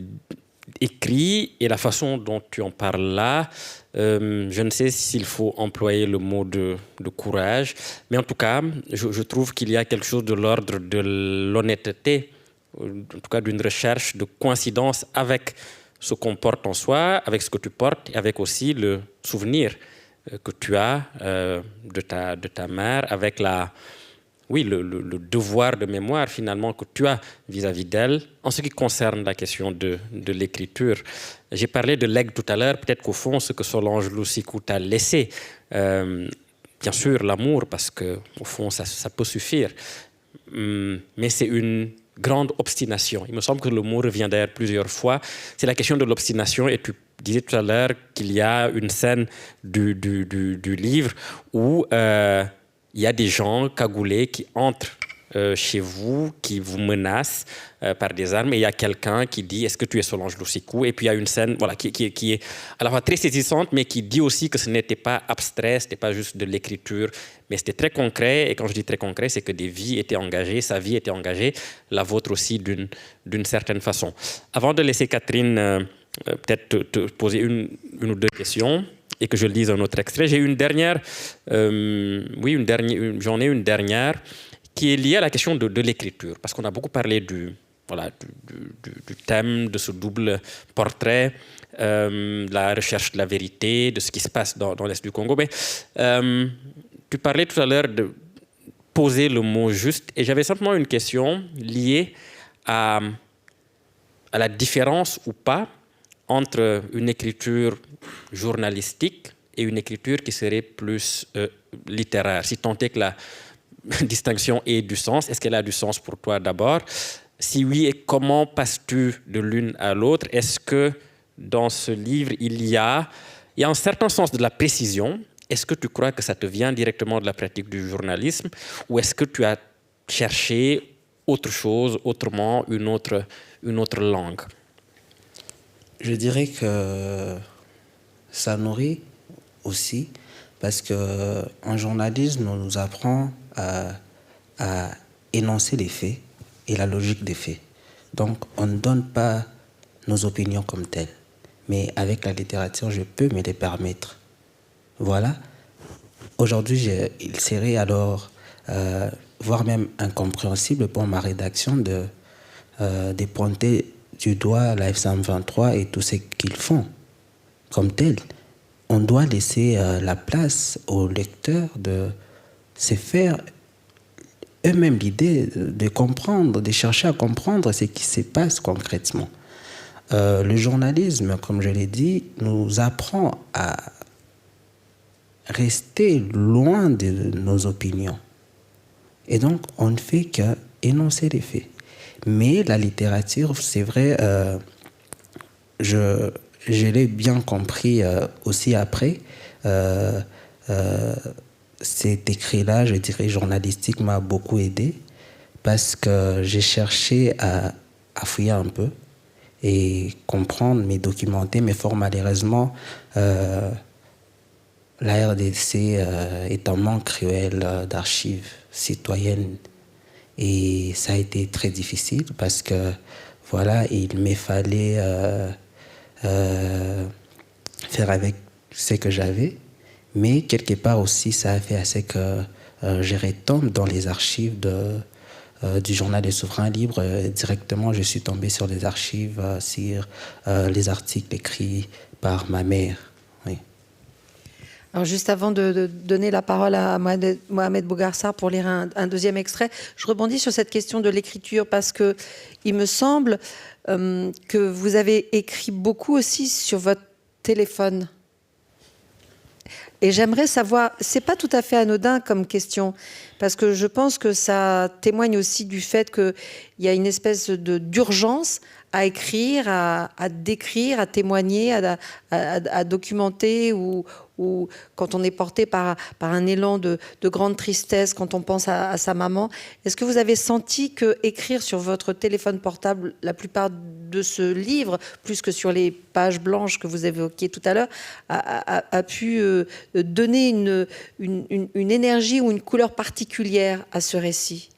écris et la façon dont tu en parles là. Je ne sais s'il faut employer le mot de courage, mais en tout cas, je trouve qu'il y a quelque chose de l'ordre de l'honnêteté, en tout cas d'une recherche de coïncidence avec ce qu'on porte en soi, avec ce que tu portes, et avec aussi le souvenir que tu as de ta mère, avec le devoir de mémoire finalement que tu as vis-à-vis d'elle en ce qui concerne la question de l'écriture. J'ai parlé de legs tout à l'heure, peut-être qu'au fond, ce que Solange Lusikou t'a laissé, bien sûr l'amour, parce qu'au fond, ça peut suffire, mais c'est une grande obstination. Il me semble que le mot revient d'ailleurs plusieurs fois. C'est la question de l'obstination, et tu disais tout à l'heure qu'il y a une scène du livre où il y a des gens cagoulés qui entrent chez vous, qui vous menacent par des armes, et il y a quelqu'un qui dit « Est-ce que tu es Solange Lusikou ?» Et puis il y a une scène voilà, qui est à la fois très saisissante, mais qui dit aussi que ce n'était pas abstrait, ce n'était pas juste de l'écriture, mais c'était très concret. Et quand je dis très concret, c'est que des vies étaient engagées, sa vie était engagée, la vôtre aussi d'une certaine façon. Avant de laisser Catherine peut-être te poser une ou deux questions, et que je lise un autre extrait, j'ai une dernière, j'en ai une dernière, qui est liée à la question de l'écriture, parce qu'on a beaucoup parlé du thème, de ce double portrait, la recherche de la vérité, de ce qui se passe dans l'Est du Congo. Mais tu parlais tout à l'heure de poser le mot juste, et j'avais simplement une question liée à la différence ou pas entre une écriture journalistique et une écriture qui serait plus littéraire, si tant est que la distinction ait du sens. Est-ce qu'elle a du sens pour toi d'abord? Si oui, et comment passes-tu de l'une à l'autre? Est-ce que dans ce livre, il y a un certain sens de la précision? Est-ce que tu crois que ça te vient directement de la pratique du journalisme, ou est-ce que tu as cherché autre chose, autrement, une autre langue? Je dirais que ça nourrit aussi, parce qu'en journalisme, on nous apprend à énoncer les faits et la logique des faits. Donc, on ne donne pas nos opinions comme telles. Mais avec la littérature, je peux me les permettre. Voilà. Aujourd'hui, il serait alors, voire même incompréhensible pour ma rédaction de pointer du doigt la F-123 et tout ce qu'ils font comme tel. On doit laisser la place aux lecteurs de se faire eux-mêmes l'idée de comprendre, de chercher à comprendre ce qui se passe concrètement. Le journalisme, comme je l'ai dit, nous apprend à rester loin de nos opinions. Et donc, on ne fait qu'énoncer les faits. Mais la littérature, c'est vrai, je l'ai bien compris aussi après. Cet écrit-là, je dirais journalistique, m'a beaucoup aidé, parce que j'ai cherché à fouiller un peu et comprendre, me documenter, mais fort malheureusement, la RDC est un manque cruel d'archives citoyennes. Et ça a été très difficile parce que, voilà, il me fallait faire avec ce que j'avais. Mais quelque part aussi, ça a fait à ce que je retombe dans les archives du journal des souverains libres. Directement, je suis tombé sur les archives, sur les articles écrits par ma mère. Oui. Alors juste avant de donner la parole à Mohamed Bougarsar pour lire un deuxième extrait, je rebondis sur cette question de l'écriture parce que il me semble que vous avez écrit beaucoup aussi sur votre téléphone. Et j'aimerais savoir, c'est pas tout à fait anodin comme question, parce que je pense que ça témoigne aussi du fait qu'il y a une espèce d'urgence à écrire, à décrire, à témoigner, à documenter, ou quand on est porté par un élan de grande tristesse, quand on pense à sa maman. Est-ce que vous avez senti que écrire sur votre téléphone portable la plupart de ce livre, plus que sur les pages blanches que vous évoquiez tout à l'heure, a pu donner une énergie ou une couleur particulière à ce récit?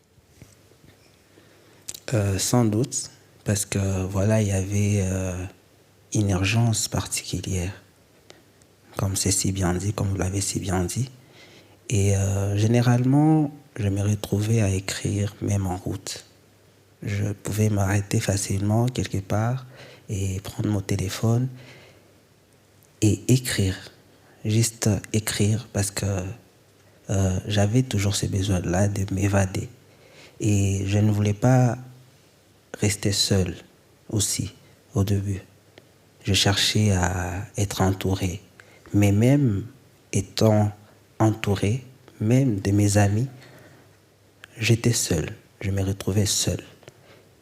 Sans doute, parce que voilà, il y avait une urgence particulière, comme c'est si bien dit, comme vous l'avez si bien dit. Et généralement, je me retrouvais à écrire même en route. Je pouvais m'arrêter facilement quelque part et prendre mon téléphone et écrire, juste écrire, parce que j'avais toujours ce besoin-là de m'évader. Et je ne voulais pas rester seul aussi au début. Je cherchais à être entouré. Mais même étant entouré, même de mes amis, j'étais seul. Je me retrouvais seul.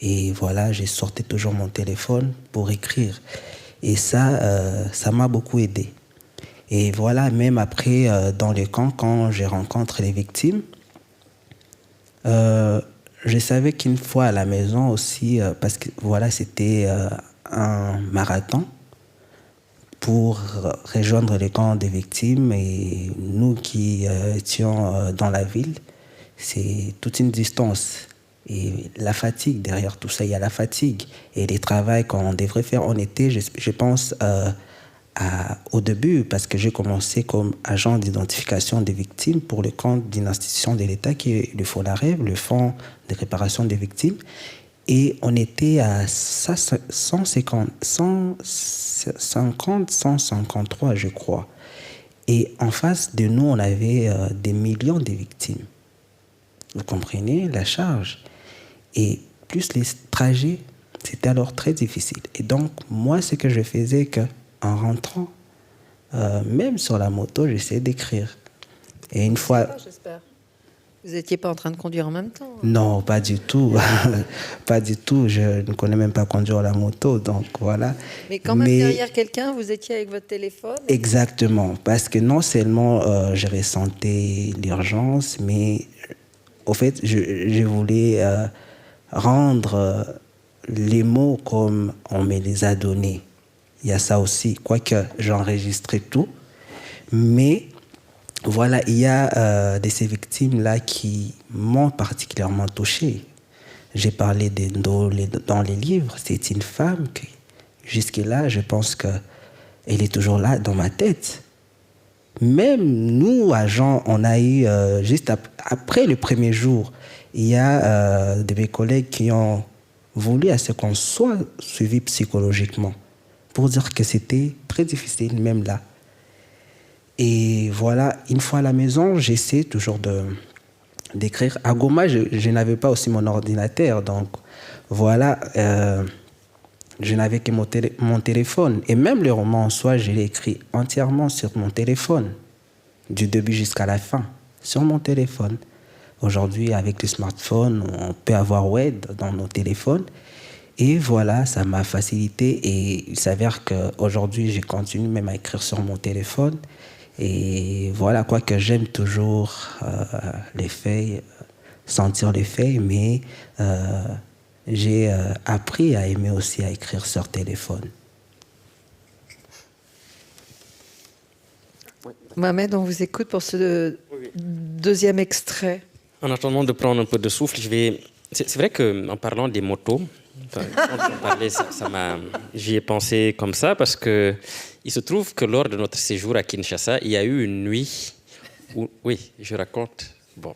Et voilà, j'ai sorti toujours mon téléphone pour écrire. Et ça, ça m'a beaucoup aidé. Et voilà, même après, dans les camps, quand je rencontre les victimes, je savais qu'une fois à la maison aussi, parce que voilà, c'était un marathon pour rejoindre les camps des victimes. Et nous qui étions dans la ville, c'est toute une distance. Et la fatigue, derrière tout ça, il y a la fatigue. Et les travaux qu'on devrait faire en été, je pense au début, parce que j'ai commencé comme agent d'identification des victimes pour le compte d'une institution de l'État qui est le FONAREV, le Fonds de réparation des victimes. Et on était à 153, je crois. Et en face de nous, on avait des millions de victimes. Vous comprenez la charge? Et plus les trajets, c'était alors très difficile. Et donc, moi, ce que je faisais, en rentrant, même sur la moto, j'essayais d'écrire. Et une fois... J'espère. Vous n'étiez pas en train de conduire en même temps? Non, pas du tout. Pas du tout. Je ne connais même pas conduire la moto, donc voilà. Mais quand même, derrière quelqu'un, vous étiez avec votre téléphone? Exactement. Parce que non seulement je ressentais l'urgence, mais au fait, je voulais rendre les mots comme on me les a donnés. Il y a ça aussi, quoique j'enregistrais tout. Mais voilà, il y a de ces victimes-là qui m'ont particulièrement touché. J'ai parlé dans les livres. C'est une femme qui, jusque-là, je pense qu'elle est toujours là dans ma tête. Même nous, agents, on a eu, juste après le premier jour, il y a de mes collègues qui ont voulu à ce qu'on soit suivi psychologiquement, pour dire que c'était très difficile, même là. Et voilà, une fois à la maison, j'essaie toujours d'écrire. À Goma, je n'avais pas aussi mon ordinateur, donc voilà, je n'avais que mon téléphone. Et même le roman en soi, je l'ai écrit entièrement sur mon téléphone, du début jusqu'à la fin, sur mon téléphone. Aujourd'hui, avec le smartphone, on peut avoir Word dans nos téléphones. Et voilà, ça m'a facilité. Et il s'avère qu'aujourd'hui, je continue même à écrire sur mon téléphone. Et voilà, quoique j'aime toujours les feuilles, sentir les feuilles, mais j'ai appris à aimer aussi à écrire sur téléphone. Mohamed, on vous écoute pour ce deuxième extrait. En attendant de prendre un peu de souffle, c'est vrai qu'en parlant des motos, quand on parlait, j'y ai pensé comme ça parce que il se trouve que lors de notre séjour à Kinshasa, il y a eu une nuit où, oui, je raconte Bon.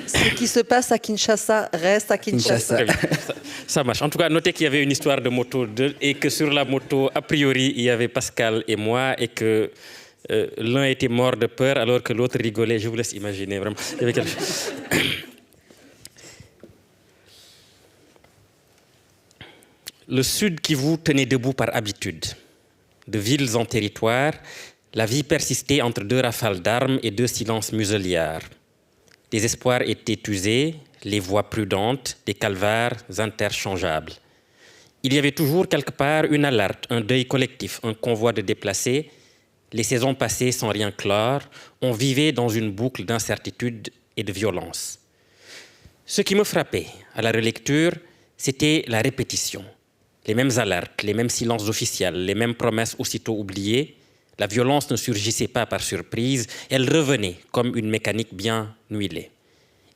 Ce qui se passe à Kinshasa reste à Kinshasa. Très bien. Ça marche. En tout cas, notez qu'il y avait une histoire de moto et que sur la moto, a priori, il y avait Pascal et moi et que l'un était mort de peur alors que l'autre rigolait. Je vous laisse imaginer, vraiment. Il y avait quelque chose. Le Sud qui vous tenait debout par habitude. De villes en territoire, la vie persistait entre deux rafales d'armes et deux silences muselières. Les espoirs étaient usés, les voix prudentes, les calvaires interchangeables. Il y avait toujours quelque part une alerte, un deuil collectif, un convoi de déplacés. Les saisons passées sans rien clore, on vivait dans une boucle d'incertitude et de violence. Ce qui me frappait à la relecture, c'était la répétition. Les mêmes alertes, les mêmes silences officiels, les mêmes promesses aussitôt oubliées. La violence ne surgissait pas par surprise, elle revenait comme une mécanique bien huilée.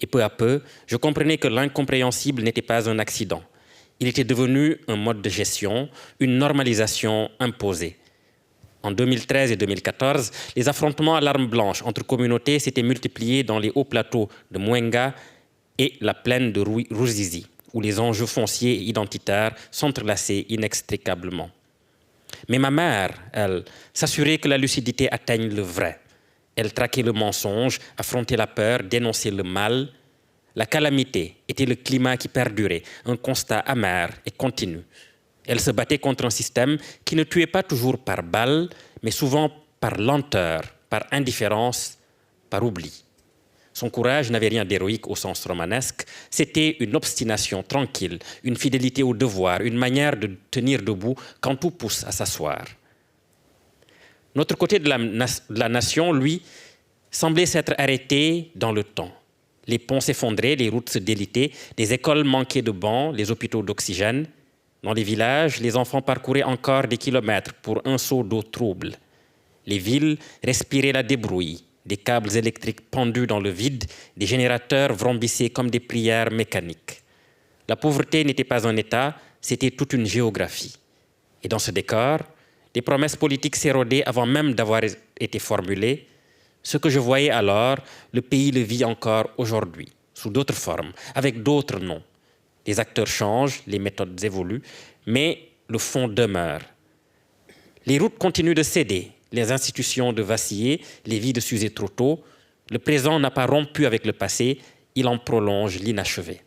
Et peu à peu, je comprenais que l'incompréhensible n'était pas un accident. Il était devenu un mode de gestion, une normalisation imposée. En 2013 et 2014, les affrontements à l'arme blanche entre communautés s'étaient multipliés dans les hauts plateaux de Mwenga et la plaine de Ruzizi, où les enjeux fonciers et identitaires s'entrelaçaient inextricablement. Mais ma mère, elle, s'assurait que la lucidité atteigne le vrai. Elle traquait le mensonge, affrontait la peur, dénonçait le mal. La calamité était le climat qui perdurait, un constat amer et continu. Elle se battait contre un système qui ne tuait pas toujours par balle, mais souvent par lenteur, par indifférence, par oubli. Son courage n'avait rien d'héroïque au sens romanesque, c'était une obstination tranquille, une fidélité au devoir, une manière de tenir debout quand tout pousse à s'asseoir. Notre côté de la nation, lui, semblait s'être arrêté dans le temps. Les ponts s'effondraient, les routes se délitaient, les écoles manquaient de bancs, les hôpitaux d'oxygène. Dans les villages, les enfants parcouraient encore des kilomètres pour un seau d'eau trouble. Les villes respiraient la débrouille. Des câbles électriques pendus dans le vide, des générateurs vrombissaient comme des prières mécaniques. La pauvreté n'était pas un État, c'était toute une géographie. Et dans ce décor, des promesses politiques s'érodaient avant même d'avoir été formulées. Ce que je voyais alors, le pays le vit encore aujourd'hui, sous d'autres formes, avec d'autres noms. Les acteurs changent, les méthodes évoluent, mais le fond demeure. Les routes continuent de céder, les institutions de vaciller, les vies de s'user trop tôt. Le présent n'a pas rompu avec le passé, il en prolonge l'inachevé.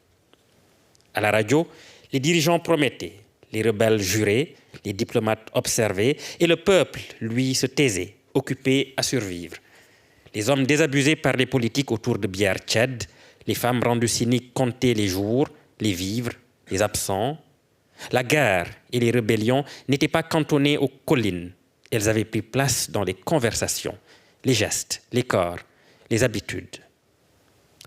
À la radio, les dirigeants promettaient, les rebelles juraient, les diplomates observaient, et le peuple, lui, se taisait, occupé à survivre. Les hommes désabusés par les politiques autour de bières tchèdes, les femmes rendues cyniques comptaient les jours, les vivres, les absents. La guerre et les rébellions n'étaient pas cantonnées aux collines. Elles avaient pris place dans les conversations, les gestes, les corps, les habitudes.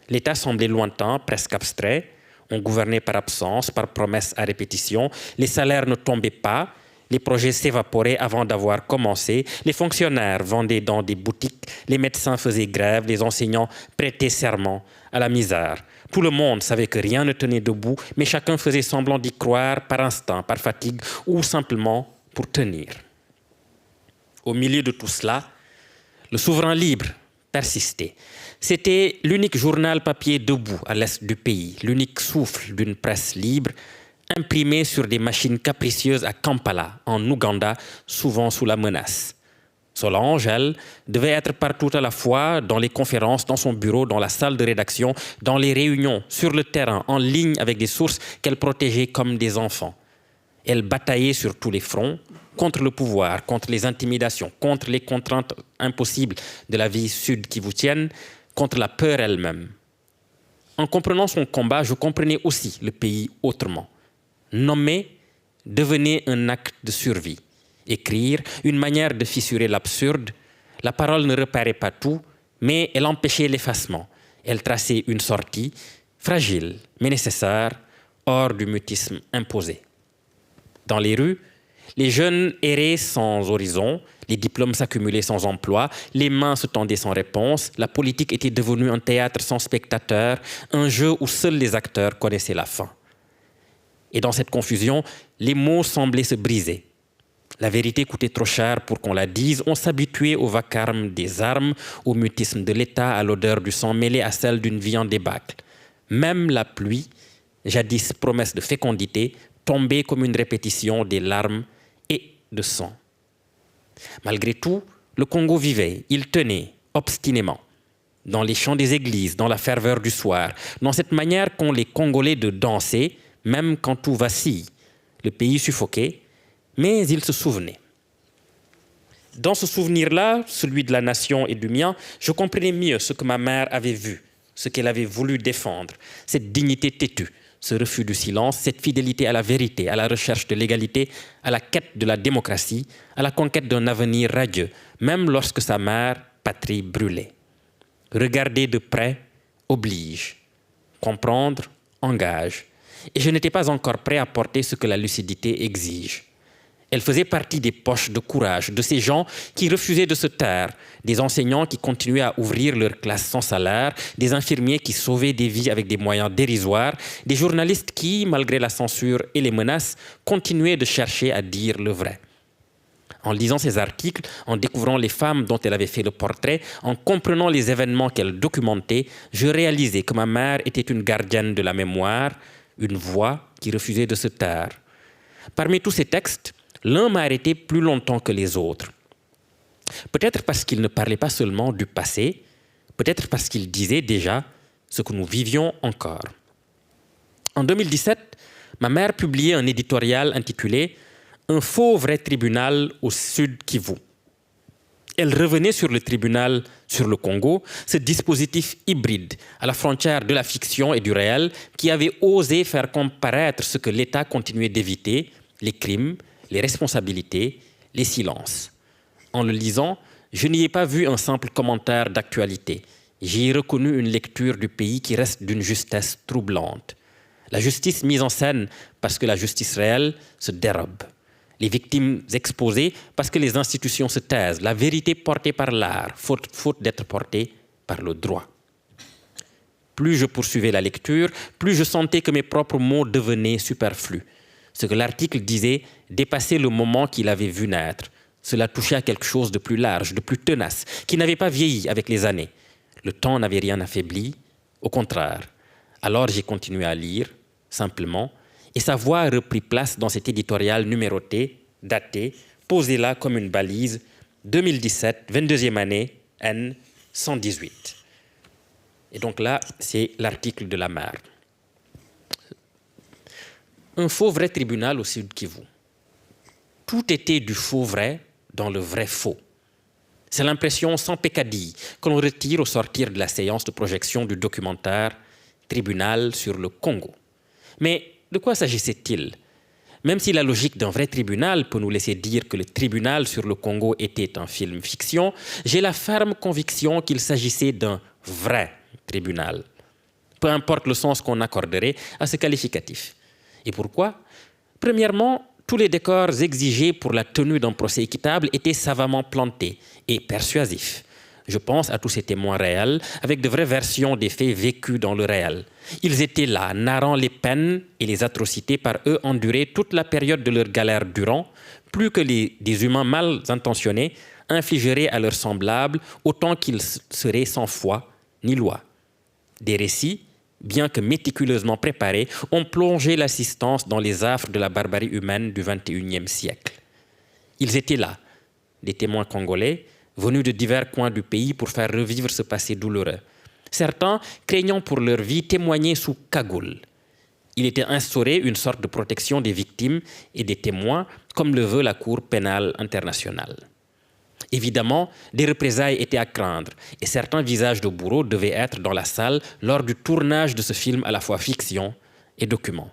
L'État semblait lointain, presque abstrait. On gouvernait par absence, par promesses à répétition. Les salaires ne tombaient pas. Les projets s'évaporaient avant d'avoir commencé. Les fonctionnaires vendaient dans des boutiques. Les médecins faisaient grève. Les enseignants prêtaient serment à la misère. Tout le monde savait que rien ne tenait debout, mais chacun faisait semblant d'y croire par instinct, par fatigue ou simplement pour tenir. Au milieu de tout cela, le Souverain libre persistait. C'était l'unique journal papier debout à l'est du pays, l'unique souffle d'une presse libre, imprimé sur des machines capricieuses à Kampala, en Ouganda, souvent sous la menace. Solange, elle, devait être partout à la fois, dans les conférences, dans son bureau, dans la salle de rédaction, dans les réunions, sur le terrain, en ligne avec des sources qu'elle protégeait comme des enfants. Elle bataillait sur tous les fronts, contre le pouvoir, contre les intimidations, contre les contraintes impossibles de la vie sud qui vous tiennent, contre la peur elle-même. En comprenant son combat, je comprenais aussi le pays autrement. Nommer devenait un acte de survie. Écrire, une manière de fissurer l'absurde. La parole ne réparait pas tout, mais elle empêchait l'effacement. Elle traçait une sortie, fragile, mais nécessaire, hors du mutisme imposé. Dans les rues, les jeunes erraient sans horizon, les diplômes s'accumulaient sans emploi, les mains se tendaient sans réponse, la politique était devenue un théâtre sans spectateurs, un jeu où seuls les acteurs connaissaient la fin. Et dans cette confusion, les mots semblaient se briser. La vérité coûtait trop cher pour qu'on la dise. On s'habituait au vacarme des armes, au mutisme de l'État, à l'odeur du sang mêlé à celle d'une vie en débâcle. Même la pluie, jadis promesse de fécondité, tombait comme une répétition des larmes et de sang. Malgré tout, le Congo vivait, il tenait, obstinément. Dans les chants des églises, dans la ferveur du soir, dans cette manière qu'ont les Congolais de danser, même quand tout vacille. Le pays suffoquait, mais il se souvenait. Dans ce souvenir-là, celui de la nation et du mien, je comprenais mieux ce que ma mère avait vu, ce qu'elle avait voulu défendre, cette dignité têtue, ce refus du silence, cette fidélité à la vérité, à la recherche de l'égalité, à la quête de la démocratie, à la conquête d'un avenir radieux, même lorsque sa mère, patrie, brûlait. Regarder de près oblige, comprendre engage. Et je n'étais pas encore prêt à porter ce que la lucidité exige. Elle faisait partie des poches de courage, de ces gens qui refusaient de se taire, des enseignants qui continuaient à ouvrir leurs classes sans salaire, des infirmiers qui sauvaient des vies avec des moyens dérisoires, des journalistes qui, malgré la censure et les menaces, continuaient de chercher à dire le vrai. En lisant ces articles, en découvrant les femmes dont elle avait fait le portrait, en comprenant les événements qu'elle documentait, je réalisais que ma mère était une gardienne de la mémoire, une voix qui refusait de se taire. Parmi tous ces textes, l'un m'a arrêté plus longtemps que les autres. Peut-être parce qu'il ne parlait pas seulement du passé, peut-être parce qu'il disait déjà ce que nous vivions encore. En 2017, ma mère publiait un éditorial intitulé « Un faux vrai tribunal au Sud Kivu ». Elle revenait sur le tribunal sur le Congo, ce dispositif hybride à la frontière de la fiction et du réel qui avait osé faire comparaître ce que l'État continuait d'éviter, les crimes, les responsabilités, les silences. En le lisant, je n'y ai pas vu un simple commentaire d'actualité. J'y ai reconnu une lecture du pays qui reste d'une justesse troublante. La justice mise en scène parce que la justice réelle se dérobe. Les victimes exposées parce que les institutions se taisent. La vérité portée par l'art, faute d'être portée par le droit. Plus je poursuivais la lecture, plus je sentais que mes propres mots devenaient superflus. Ce que l'article disait dépassait le moment qu'il avait vu naître. Cela touchait à quelque chose de plus large, de plus tenace, qui n'avait pas vieilli avec les années. Le temps n'avait rien affaibli, au contraire. Alors j'ai continué à lire, simplement, et sa voix a repris place dans cet éditorial numéroté, daté, posé là comme une balise, 2017, 22e année, N 118. Et donc là, c'est l'article de la mère. Un faux vrai tribunal au Sud Kivu. Tout était du faux vrai dans le vrai faux. C'est l'impression sans peccadille que l'on retire au sortir de la séance de projection du documentaire Tribunal sur le Congo. Mais de quoi s'agissait-il? Même si la logique d'un vrai tribunal peut nous laisser dire que le tribunal sur le Congo était un film fiction, j'ai la ferme conviction qu'il s'agissait d'un vrai tribunal. Peu importe le sens qu'on accorderait à ce qualificatif. Et pourquoi? Premièrement, tous les décors exigés pour la tenue d'un procès équitable étaient savamment plantés et persuasifs. Je pense à tous ces témoins réels, avec de vraies versions des faits vécus dans le réel. Ils étaient là, narrant les peines et les atrocités par eux endurées toute la période de leur galère durant, plus que des humains mal intentionnés infligeraient à leurs semblables autant qu'ils seraient sans foi ni loi. Des récits, bien que méticuleusement préparés, ont plongé l'assistance dans les affres de la barbarie humaine du XXIe siècle. Ils étaient là, des témoins congolais, venus de divers coins du pays pour faire revivre ce passé douloureux. Certains, craignant pour leur vie, témoignaient sous cagoule. Il était instauré une sorte de protection des victimes et des témoins, comme le veut la Cour pénale internationale. Évidemment, des représailles étaient à craindre, et certains visages de bourreaux devaient être dans la salle lors du tournage de ce film à la fois fiction et document.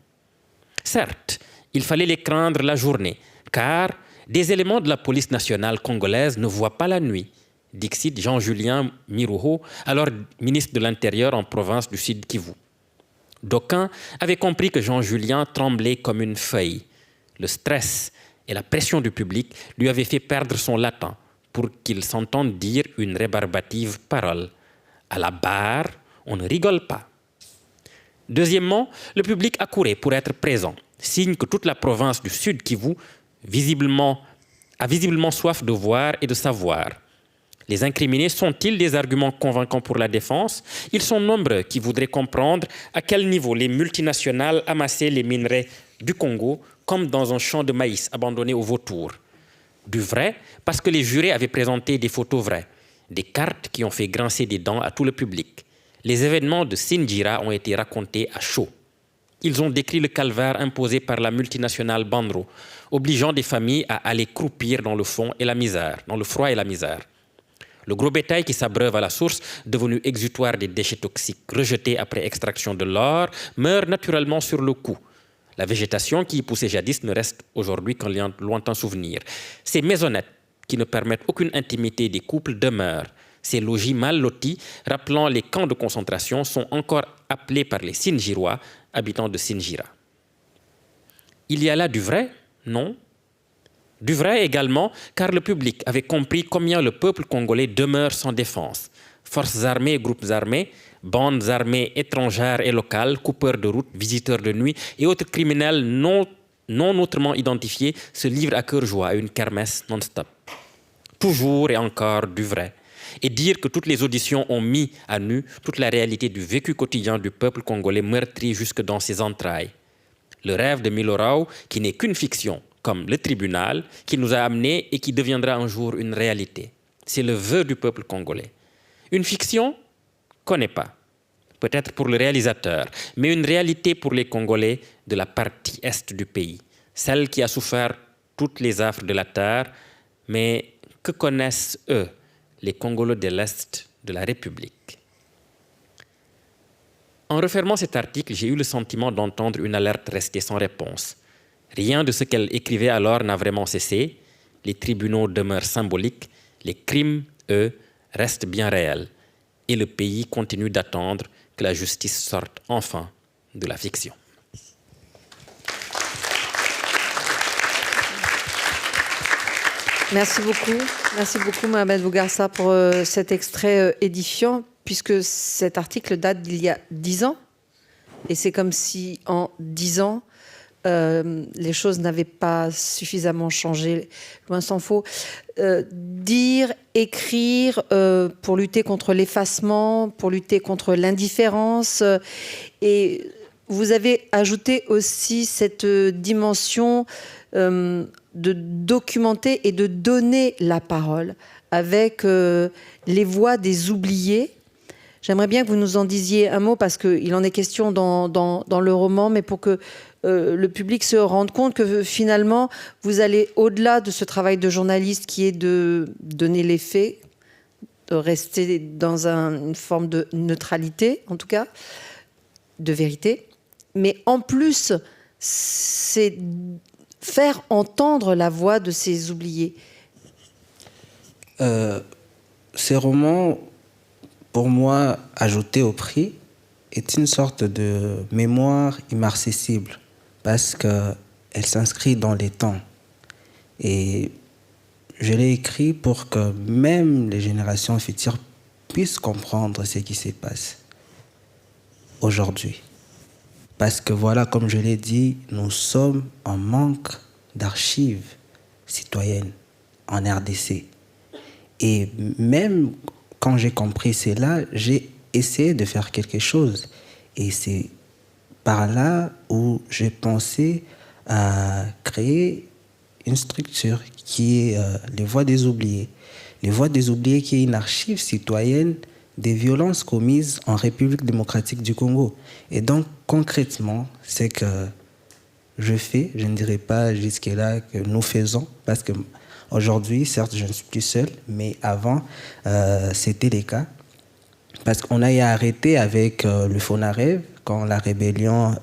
Certes, il fallait les craindre la journée, car des éléments de la police nationale congolaise ne voient pas la nuit, dixit Jean-Julien Mirouho, alors ministre de l'Intérieur en province du Sud Kivu. D'aucuns avaient compris que Jean-Julien tremblait comme une feuille. Le stress et la pression du public lui avaient fait perdre son latin pour qu'il s'entende dire une rébarbative parole. À la barre, on ne rigole pas. Deuxièmement, le public accourait pour être présent, signe que toute la province du Sud Kivu, visiblement a visiblement soif de voir et de savoir. Les incriminés sont-ils des arguments convaincants pour la défense? Ils sont nombreux qui voudraient comprendre à quel niveau les multinationales amassaient les minerais du Congo comme dans un champ de maïs abandonné aux vautours. Du vrai, parce que les jurés avaient présenté des photos vraies, des cartes qui ont fait grincer des dents à tout le public. Les événements de Sindjira ont été racontés à chaud. Ils ont décrit le calvaire imposé par la multinationale Banro, obligeant des familles à aller croupir dans le fond et la misère, dans le froid et la misère. Le gros bétail qui s'abreuve à la source, devenu exutoire des déchets toxiques rejetés après extraction de l'or, meurt naturellement sur le coup. La végétation qui y poussait jadis ne reste aujourd'hui qu'un lointain souvenir. Ces maisonnettes qui ne permettent aucune intimité des couples demeurent. Ces logis mal lotis, rappelant les camps de concentration, sont encore appelés par les Sindjirois, habitants de Sindjira. Il y a là du vrai? Non. Du vrai également, car le public avait compris combien le peuple congolais demeure sans défense. Forces armées et groupes armés, bandes armées étrangères et locales, coupeurs de route, visiteurs de nuit et autres criminels non autrement identifiés se livrent à cœur joie à une kermesse non-stop. Toujours et encore du vrai. Et dire que toutes les auditions ont mis à nu toute la réalité du vécu quotidien du peuple congolais meurtri jusque dans ses entrailles. Le rêve de Milorao, qui n'est qu'une fiction, comme le tribunal, qui nous a amenés et qui deviendra un jour une réalité. C'est le vœu du peuple congolais. Une fiction? Connais pas. Peut-être pour le réalisateur, mais une réalité pour les Congolais de la partie est du pays, celle qui a souffert toutes les affres de la terre, mais que connaissent eux, les Congolais de l'Est de la République? En refermant cet article, j'ai eu le sentiment d'entendre une alerte restée sans réponse. Rien de ce qu'elle écrivait alors n'a vraiment cessé. Les tribunaux demeurent symboliques. Les crimes, eux, restent bien réels. Et le pays continue d'attendre que la justice sorte enfin de la fiction. Merci beaucoup Mohamed Bougarsa pour cet extrait édifiant, puisque cet article date d'il y a 10 ans. Et c'est comme si en 10 ans, les choses n'avaient pas suffisamment changé, loin s'en faut. Dire, écrire pour lutter contre l'effacement, pour lutter contre l'indifférence. Et vous avez ajouté aussi cette dimension de documenter et de donner la parole avec les voix des oubliés. J'aimerais bien que vous nous en disiez un mot, parce qu'il en est question dans le roman, mais pour que le public se rende compte que finalement, vous allez au-delà de ce travail de journaliste qui est de donner les faits, de rester dans une forme de neutralité, en tout cas, de vérité. Mais en plus, c'est faire entendre la voix de ces oubliés. Ces romans, pour moi, ajoutés au prix, est une sorte de mémoire immarcessible, parce qu'elle s'inscrit dans les temps. Et je l'ai écrit pour que même les générations futures puissent comprendre ce qui se passe aujourd'hui. Parce que voilà, comme je l'ai dit, nous sommes en manque d'archives citoyennes en RDC. Et même quand j'ai compris cela, j'ai essayé de faire quelque chose. Et c'est par là où j'ai pensé à créer une structure qui est les Voix des Oubliés. Les Voix des Oubliés, qui est une archive citoyenne des violences commises en République démocratique du Congo. Et donc, concrètement, c'est que je fais, je ne dirais pas jusque-là que nous faisons, parce que aujourd'hui, certes, je ne suis plus seul, mais avant, c'était le cas. Parce qu'on a arrêté avec le Fonarev, quand la rébellion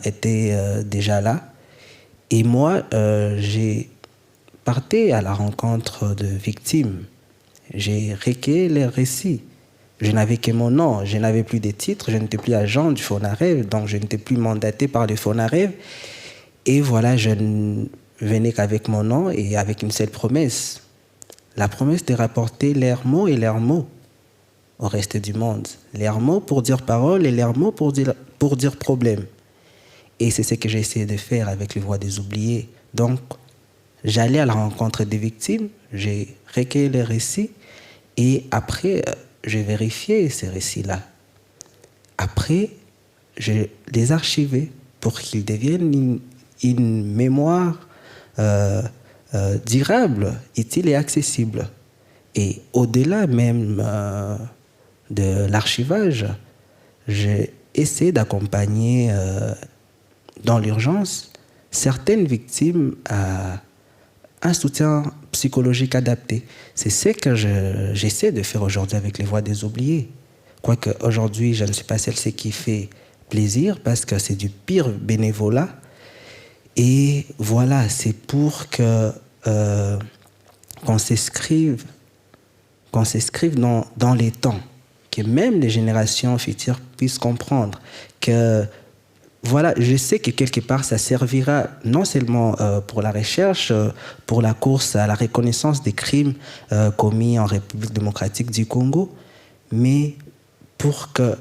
était déjà là. Et moi, j'ai parti à la rencontre de victimes. J'ai recueilli les récits. Je n'avais que mon nom, je n'avais plus de titres, je n'étais plus agent du Fonarev, donc je n'étais plus mandaté par le Fonarev. Et voilà, je ne venais qu'avec mon nom et avec une seule promesse. La promesse de rapporter leurs mots et leurs mots au reste du monde. Leurs mots pour dire parole et leurs mots pour dire problème. Et c'est ce que j'ai essayé de faire avec les Voix des Oubliés. Donc, j'allais à la rencontre des victimes, j'ai recueilli les récits et après, j'ai vérifié ces récits-là. Après, je les archivais pour qu'ils deviennent une mémoire durable, utile et accessible. Et au-delà même de l'archivage, j'ai essayé d'accompagner dans l'urgence certaines victimes à un soutien psychologique adapté. C'est ce que j'essaie de faire aujourd'hui avec les Voix des Oubliés. Quoique aujourd'hui, je ne suis pas celle-ci qui fait plaisir parce que c'est du pire bénévolat. Et voilà, c'est pour que qu'on s'inscrive dans les temps, que même les générations futures puissent comprendre que voilà, je sais que quelque part ça servira non seulement pour la recherche, pour la course à la reconnaissance des crimes commis en République démocratique du Congo, mais pour que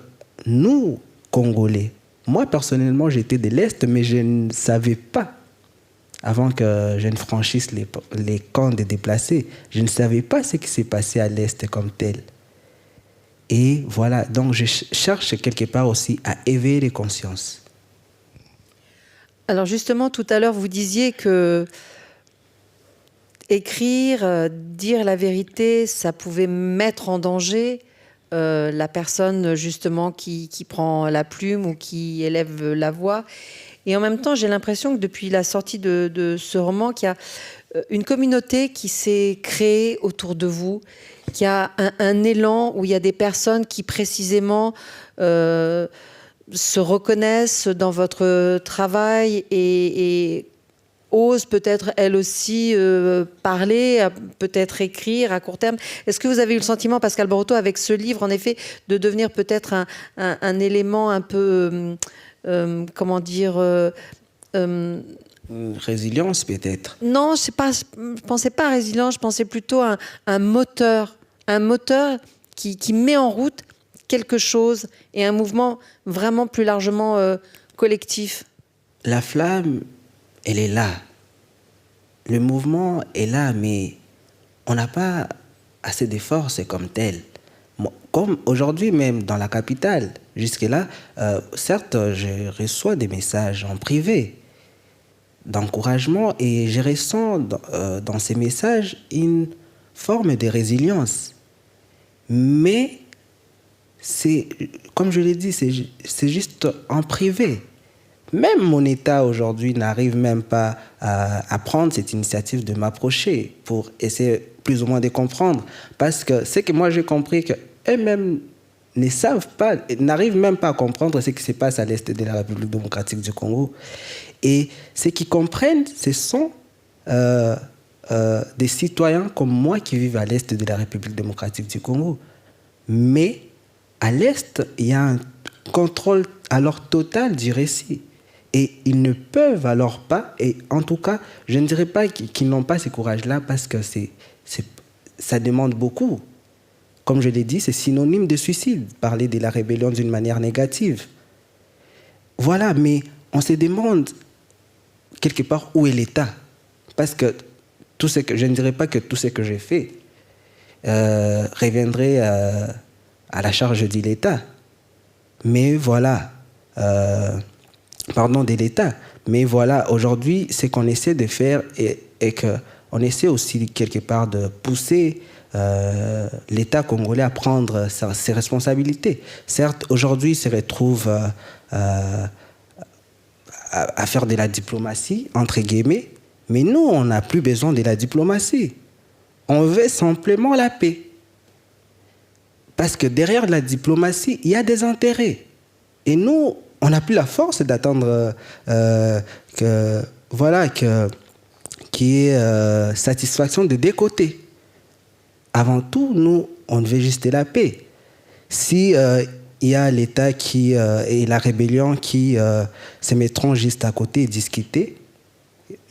nous, Congolais, moi personnellement j'étais de l'Est, mais je ne savais pas, avant que je ne franchisse les camps des déplacés, je ne savais pas ce qui s'est passé à l'Est comme tel. Et voilà, donc je cherche quelque part aussi à éveiller les consciences. Alors justement, tout à l'heure, vous disiez que écrire, dire la vérité, ça pouvait mettre en danger la personne justement qui prend la plume ou qui élève la voix. Et en même temps, j'ai l'impression que depuis la sortie de ce roman, qu'il y a une communauté qui s'est créée autour de vous, qu'il y a un élan où il y a des personnes qui précisément se reconnaissent dans votre travail et osent peut-être elles aussi parler, peut-être écrire à court terme. Est-ce que vous avez eu le sentiment, Pascal Boroto, avec ce livre, en effet, de devenir peut-être un élément un peu, comment dire... résilience peut-être. Non, je pensais pas à résilience, je pensais plutôt à un moteur qui met en route quelque chose et un mouvement vraiment plus largement collectif. La flamme, elle est là. Le mouvement est là, mais on n'a pas assez de force comme tel. Comme aujourd'hui même dans la capitale, jusque-là, certes, je reçois des messages en privé d'encouragement et je ressens dans ces messages une forme de résilience. Mais c'est, comme je l'ai dit, c'est juste en privé. Même mon État aujourd'hui n'arrive même pas à prendre cette initiative de m'approcher pour essayer plus ou moins de comprendre. Parce que c'est que moi j'ai compris qu'eux-mêmes ne savent pas, n'arrivent même pas à comprendre ce qui se passe à l'Est de la République démocratique du Congo. Et ceux qui comprennent, ce sont des citoyens comme moi qui vivent à l'Est de la République démocratique du Congo. Mais à l'Est, il y a un contrôle alors total du récit. Et ils ne peuvent alors pas, et en tout cas, je ne dirais pas qu'ils n'ont pas ce courage-là parce que ça demande beaucoup. Comme je l'ai dit, c'est synonyme de suicide, parler de la rébellion d'une manière négative. Voilà, mais on se demande quelque part où est l'État. Parce que je ne dirais pas que tout ce que j'ai fait reviendrait à la charge de l'État. Mais voilà, de l'État. Mais voilà, aujourd'hui, ce qu'on essaie de faire est qu'on essaie aussi quelque part de pousser l'État congolais à prendre ses responsabilités. Certes, aujourd'hui, il se retrouve à faire de la diplomatie, entre guillemets, mais nous, on n'a plus besoin de la diplomatie. On veut simplement la paix. Parce que derrière la diplomatie, il y a des intérêts. Et nous, on n'a plus la force d'attendre qu'il y ait satisfaction de deux côtés. Avant tout, nous, on veut juste la paix. Si il y a l'État et la rébellion qui se mettront juste à côté et discuter,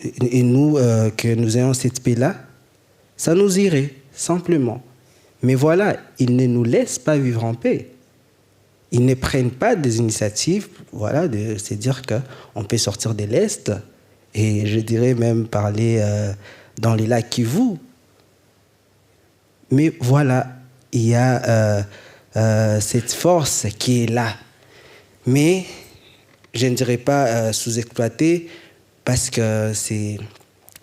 et nous, que nous ayons cette paix-là, ça nous irait, simplement. Mais voilà, ils ne nous laissent pas vivre en paix. Ils ne prennent pas des initiatives, voilà, de se dire qu'on peut sortir de l'Est, et je dirais même parler dans les lacs Kivu. Mais voilà, il y a cette force qui est là. Mais je ne dirais pas sous-exploitée parce que c'est,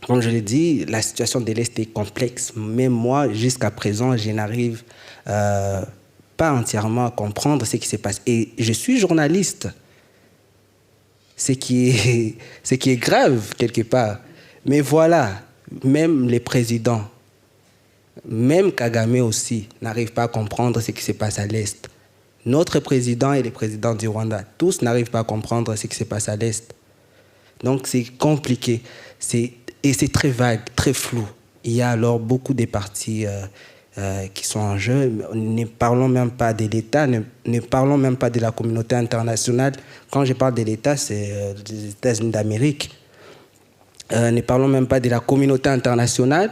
comme je l'ai dit, la situation de l'Est est complexe. Même moi, jusqu'à présent, je n'arrive pas entièrement à comprendre ce qui se passe. Et je suis journaliste. Ce qui est grave, quelque part. Mais voilà, même les présidents, même Kagame aussi, n'arrivent pas à comprendre ce qui se passe à l'Est. Notre président et les présidents du Rwanda, tous n'arrivent pas à comprendre ce qui se passe à l'Est. Donc c'est compliqué. Et c'est très vague, très flou. Il y a alors beaucoup de partis qui sont en jeu. Ne parlons même pas de l'État, ne parlons même pas de la communauté internationale. Quand je parle de l'État, c'est les États-Unis d'Amérique. Ne parlons même pas de la communauté internationale,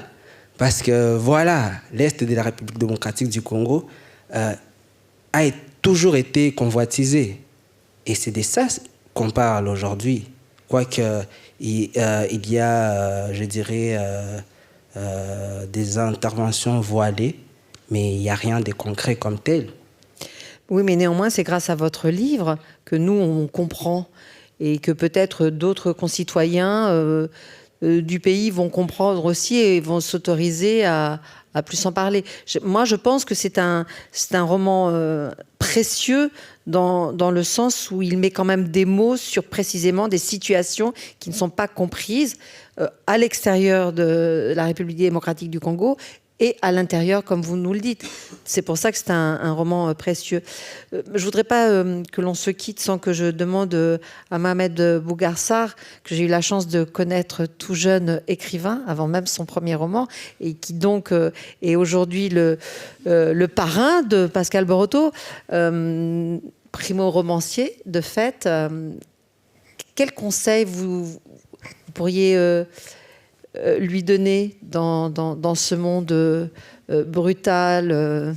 parce que voilà, l'Est de la République démocratique du Congo a toujours été convoitisé. Et c'est de ça qu'on parle aujourd'hui. Quoique il y a, je dirais, des interventions voilées, mais il n'y a rien de concret comme tel. Oui, mais néanmoins, c'est grâce à votre livre que nous, on comprend et que peut-être d'autres concitoyens du pays vont comprendre aussi et vont s'autoriser à plus en parler. Moi, je pense que c'est un roman précieux dans le sens où il met quand même des mots sur précisément des situations qui ne sont pas comprises à l'extérieur de la République démocratique du Congo et à l'intérieur, comme vous nous le dites. C'est pour ça que c'est un roman précieux. Je ne voudrais pas que l'on se quitte sans que je demande à Mohamed Bougarsar, que j'ai eu la chance de connaître tout jeune écrivain, avant même son premier roman, et qui donc est aujourd'hui le parrain de Pascal Boroto, primo-romancier de fait. Quel conseil vous pourriez lui donner dans ce monde brutal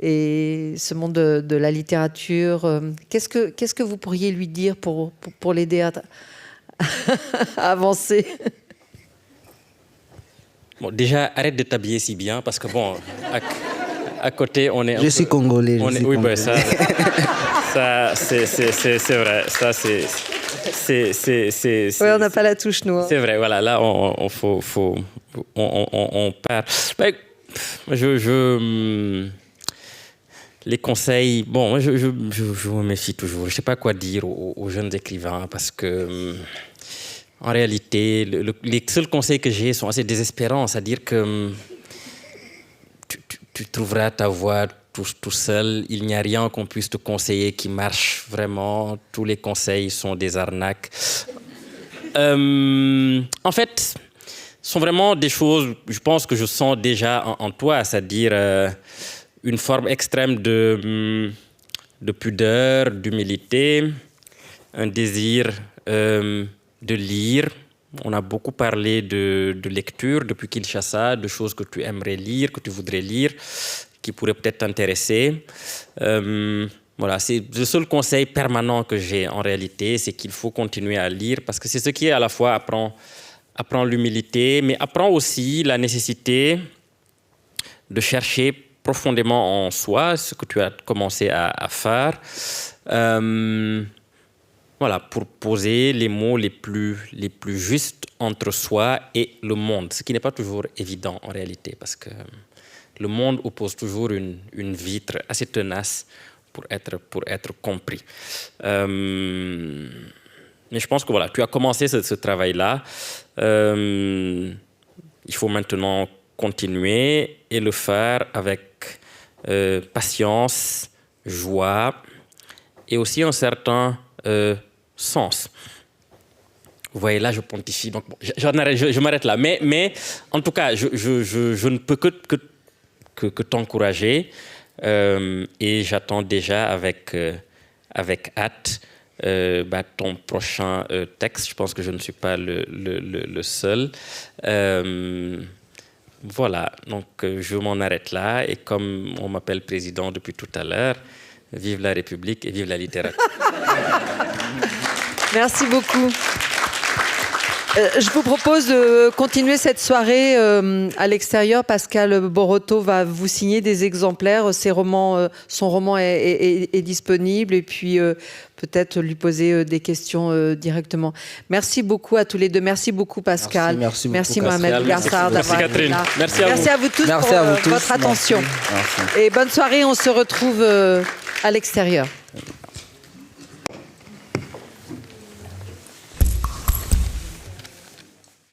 et ce monde de la littérature? Qu'est-ce que vous pourriez lui dire pour l'aider à avancer? Bon, déjà, arrête de t'habiller si bien, parce que bon, à côté, on est... Je suis congolais. Oui, ben ça c'est vrai. Ça, c'est... Oui, on n'a pas la touche, nous. Hein. C'est vrai, voilà, là, on perd. Ben, les conseils, bon, je me méfie toujours. Je ne sais pas quoi dire aux jeunes écrivains, parce que, en réalité, les seuls conseils que j'ai sont assez désespérants. C'est-à-dire que tu trouveras ta voie tout seul. Il n'y a rien qu'on puisse te conseiller qui marche vraiment. Tous les conseils sont des arnaques. En fait, ce sont vraiment des choses, je pense que je sens déjà en toi, c'est-à-dire une forme extrême de pudeur, d'humilité, un désir de lire. On a beaucoup parlé de lecture depuis Kinshasa, de choses que tu aimerais lire, que tu voudrais lire, qui pourraient peut-être t'intéresser. Voilà, c'est le seul conseil permanent que j'ai en réalité, c'est qu'il faut continuer à lire, parce que c'est ce qui à la fois apprend l'humilité, mais apprend aussi la nécessité de chercher profondément en soi, ce que tu as commencé à faire. Voilà, pour poser les mots les plus justes entre soi et le monde, ce qui n'est pas toujours évident en réalité, parce que le monde oppose toujours une vitre assez tenace pour être compris. Mais je pense que voilà, tu as commencé ce travail-là. Il faut maintenant continuer et le faire avec patience, joie et aussi un certain sens. Vous voyez, là, je pontifie, donc bon, je m'arrête là. Mais en tout cas, je ne peux que t'encourager et j'attends déjà avec hâte ton prochain texte. Je pense que je ne suis pas le seul. Voilà, donc je m'en arrête là. Et comme on m'appelle président depuis tout à l'heure, vive la République et vive la littérature. Merci beaucoup. Je vous propose de continuer cette soirée à l'extérieur. Pascal Boroto va vous signer des exemplaires. Son roman est disponible et puis peut-être lui poser des questions directement. Merci beaucoup à tous les deux. Merci beaucoup Pascal. Merci Mohamed Gassar d'avoir été là. Merci à vous tous pour votre attention. Merci. Et bonne soirée. On se retrouve à l'extérieur.